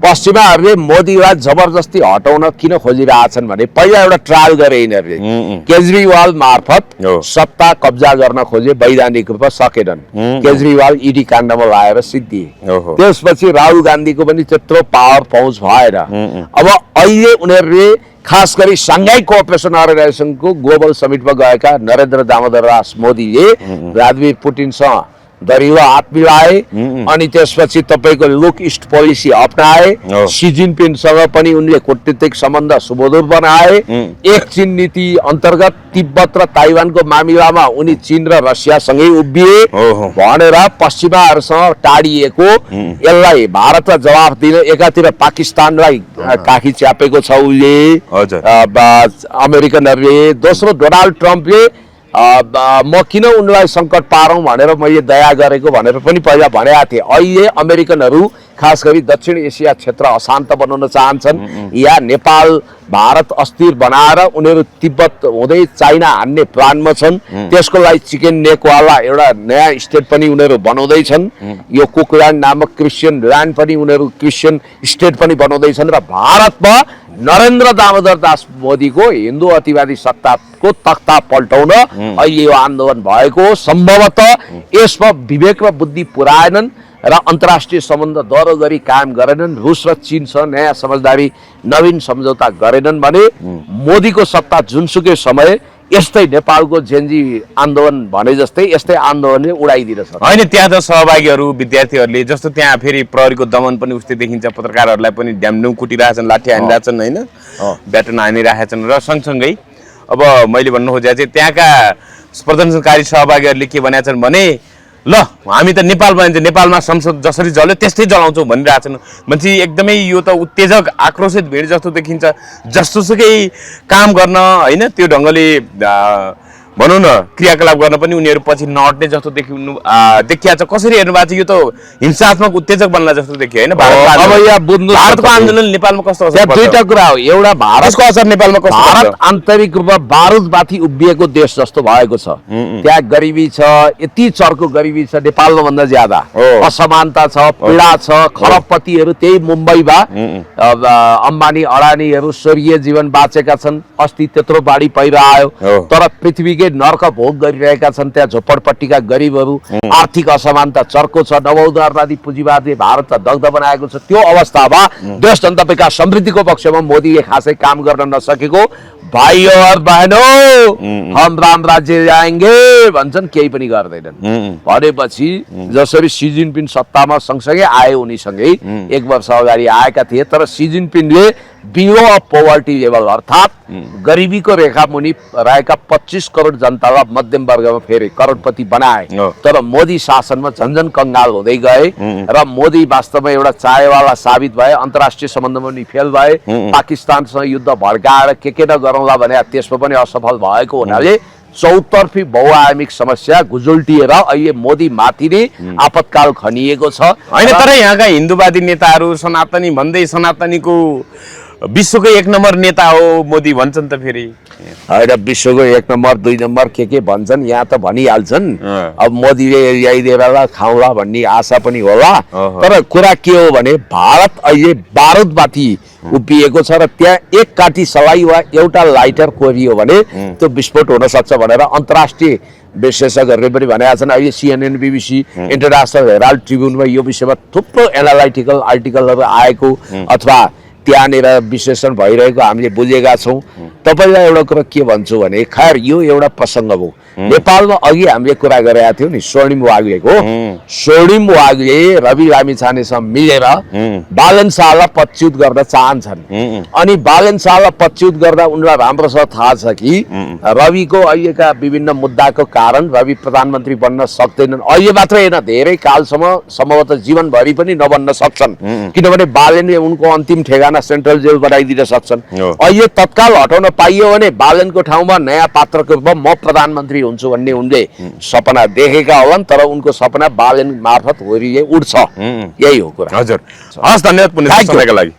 पश्चिमाहरूले मोदीलाई जबरजस्ती हटाउन किन खोजिरहेछन् भने पहिला एउटा ट्रायल गरे यिनीहरूले केजरीवाल मार्फत सत्ता कब्जा गर्न खोजे, वैधानिक रूपमा सकेनन्। केजरीवाल ईडी काण्डमा लाएर सिद्धिए। त्यसपछि राहुल गान्धीको पनि त्यत्रो पावर पहुँच भएन। अब अहिले उनीहरूले खास गरी साङ्घाई कोअपरेसन अर्गनाइजेसनको ग्लोबल समिटमा गएका नरेन्द्र दामोदर दास मोदीले भ्लादिमिर पुटिनसँग दरिलो हात मिलाए अनि त्यसपछि तपाईँको लुक इस्ट पोलिसी अपनाए। सी जिनपिङसँग पनि उनले कूटनीतिक सम्बन्ध सुमधुर बनाए। एक चीन नीति अन्तर्गत तिब्बत र ताइवानको मामिलामा उनी चीन र रसियासँगै उभिए भनेर पश्चिमाहरूसँग टाढिएको यसलाई भारतलाई जवाफ दिन एकातिर पाकिस्तानलाई काखी च्यापेको छ उसले, अमेरिकनहरूले। दोस्रो डोनाल्ड ट्रम्पले म किन उनलाई सङ्कट पारौँ भनेर मैले दया गरेको भनेर पनि पहिला भनेका थिए। अहिले अमेरिकनहरू खास गरी दक्षिण एसिया क्षेत्र अशान्त बनाउन चाहन्छन्। या नेपाल भारत अस्थिर बनाएर उनीहरू तिब्बत हुँदै चाइना हान्ने प्लानमा छन्। त्यसको लागि चिकन नेकवाला एउटा नयाँ स्टेट पनि उनीहरू बनाउँदैछन्। यो कुकल्यान्ड नामक क्रिस्चियन ल्यान्ड पनि उनीहरू क्रिस्चियन स्टेट पनि बनाउँदैछन्। र भारतमा नरेन्द्र दामोदर दास मोदीको हिन्दू अतिवादी सत्ताको तख्ता पल्टाउन अहिले यो आन्दोलन भएको। सम्भवतः यसमा विवेक र बुद्धि पुर्याएनन् र अन्तर्राष्ट्रिय सम्बन्ध दह्रो गरी कायम गरेनन्। रुस र चीनसँग नयाँ समझदारी नवीन सम्झौता गरेनन् भने मोदीको सत्ता जुनसुकै समय यस्तै नेपालको जेन्जी आन्दोलन भने जस्तै यस्तै आन्दोलनले उडाइदिन्छ। होइन, त्यहाँ त सहभागीहरू विद्यार्थीहरूले जस्तो त्यहाँ फेरि प्रहरीको दमन पनि उस्तै देखिन्छ। पत्रकारहरूलाई पनि ड्यामडुम कुटिरहेछन्, लाठी हानिरहेछन्, होइन ब्याटन हानिरहेछन्। र सँगसँगै अब मैले भन्नु खोजेको चाहिँ त्यहाँका प्रदर्शनकारी सहभागीहरूले के भनेका छन् भने ल हामी त नेपाल भन्छ, नेपालमा संसद जसरी जल्यो त्यस्तै जलाउँछौँ भनिरहेछन्। मान्छे एकदमै यो त उत्तेजक आक्रोशित भिड जस्तो देखिन्छ। जस्तोसुकै काम गर्न होइन त्यो ढङ्गले भनौँ न क्रियाकलाप गर्न पनि उनीहरू पछि नअट्ने जस्तो देखिया छ। कसरी हेर्नु भएको छ? यो त हिंसात्मक उत्तेजक बन्ला जस्तो देखियो होइन। भारतको आन्दोलन नेपालमा कस्तो असर पर्छ? दुईटा कुरा हो। एउटा भारतको असर नेपालमा कस्तो? भारत आन्तरिक रूपमा बारुदमाथि उभिएको देश जस्तो भएको छ। त्यहाँ गरिबी छ, यति चर्को गरिबी छ नेपालमा भन्दा ज्यादा। असमानता छ, पीडा छ। खरबपतिहरू त्यही मुम्बईमा अम्बानी अडानीहरू स्वर्गीय जीवन बाँचेका छन्। अस्ति त्यत्रो बाढी पहिरो आयो तर पृथ्वी नर्क भोग गरिरहेका छन् त्यहाँ झोपडपट्टिका गरिबहरू। आर्थिक असमानता चर्को छ। नवउदारवादी पुँजीवादले भारतलाई दग्ध बनाएको छ। त्यो अवस्थामा देश जनता विकास समृद्धिको पक्षमा मोदीले खासै काम गर्न नसकेको। भाइ और बहनों हम राम राज्य ल्याएंगे भन्छन्, केही पनि गर्दैनन्। भनेपछि जसरी सी जिनपिङ सत्तामा सँगसँगै आए उनीसँगै 1 वर्ष अगाडि आएका थिए। तर सी जिनपिङले बिलो अफ पोभर्टी लेभल अर्थात् गरिबीको रेखा मुनि रहेका 25 करोड जनतालाई मध्यम वर्गमा फेरि करोडपति बनाए। तर मोदी शासनमा झन्झन कंगाल हुँदै गए र मोदी वास्तवमा एउटा चायवाला साबित भए। अन्तर्राष्ट्रिय सम्बन्धमा पनि फेल भए। पाकिस्तानसँग युद्ध भड्काएर के नगरौँला भने त्यसमा पनि असफल भएको हुनाले चौतर्फी बहुआयामिक समस्या गुजुल्टिएर अहिले मोदी माथि नै आपतकाल खनिएको छ। होइन, तर यहाँका हिन्दूवादी नेताहरू सनातनी भन्दै सनातनीको विश्वको 1 नम्बर नेता हो मोदी भन्छन् त। फेरि होइन, विश्वको 1 नम्बर 2 नम्बर के भन्छन् यहाँ त भनिहाल्छन्। अब मोदीले ल्याइदिएर खाउँला भन्ने आशा पनि होला। तर कुरा के हो भने भारत अहिले बारुदमाथि उभिएको छ र त्यहाँ एक काठी सलाई वा एउटा लाइटर कोरियो भने त्यो विस्फोट हुन सक्छ भनेर अन्तर्राष्ट्रिय विशेषज्ञहरूले पनि भनेका छन्। अहिले CNN, BBC, इन्टरनेसनल हेराल्ड ट्रिब्युनमा यो विषयमा थुप्रो एनालाइटिकल आर्टिकलहरू आएको अथवा त्यहाँनिर विश्लेषण भइरहेको हामीले बुझेका छौँ। तपाईँलाई एउटा कुरा के भन्छु भने खैर यो एउटा प्रसङ्ग हो। नेपालमा अघि हामीले कुरा गरेका थियौँ नि स्वर्णिम वाग्लेको। स्वर्णिम वाग्ले रवि लामिछानेसँग मिलेर बालन शाहलाई पदच्युत गर्न चाहन्छन्। अनि बालन शाहलाई पदच्युत गर्दा उनलाई राम्रोसँग थाहा छ कि रविको अहिलेका विभिन्न मुद्दाको कारण रवि प्रधानमन्त्री बन्न सक्दैनन्। अहिले मात्रै होइन, धेरै कालसम्म सम्भवतः जीवनभरि पनि नबन्न सक्छन्। किनभने बालनले उनको अन्तिम ठेगाना सेन्ट्रल जेल बनाइदिन सक्छन्। अहिले तत्काल हटाउन पाइयो भने बालनको ठाउँमा नयाँ पात्रको रूपमा म प्रधानमन्त्री हुन्छु भन्ने उनले सपना देखेका होलान्, तर उनको सपना बालेन मार्फत होरिए उड्छ। यही हो कुरा। हजुर, हस्, धन्यवाद पुण्य Thank you. समयका लागि।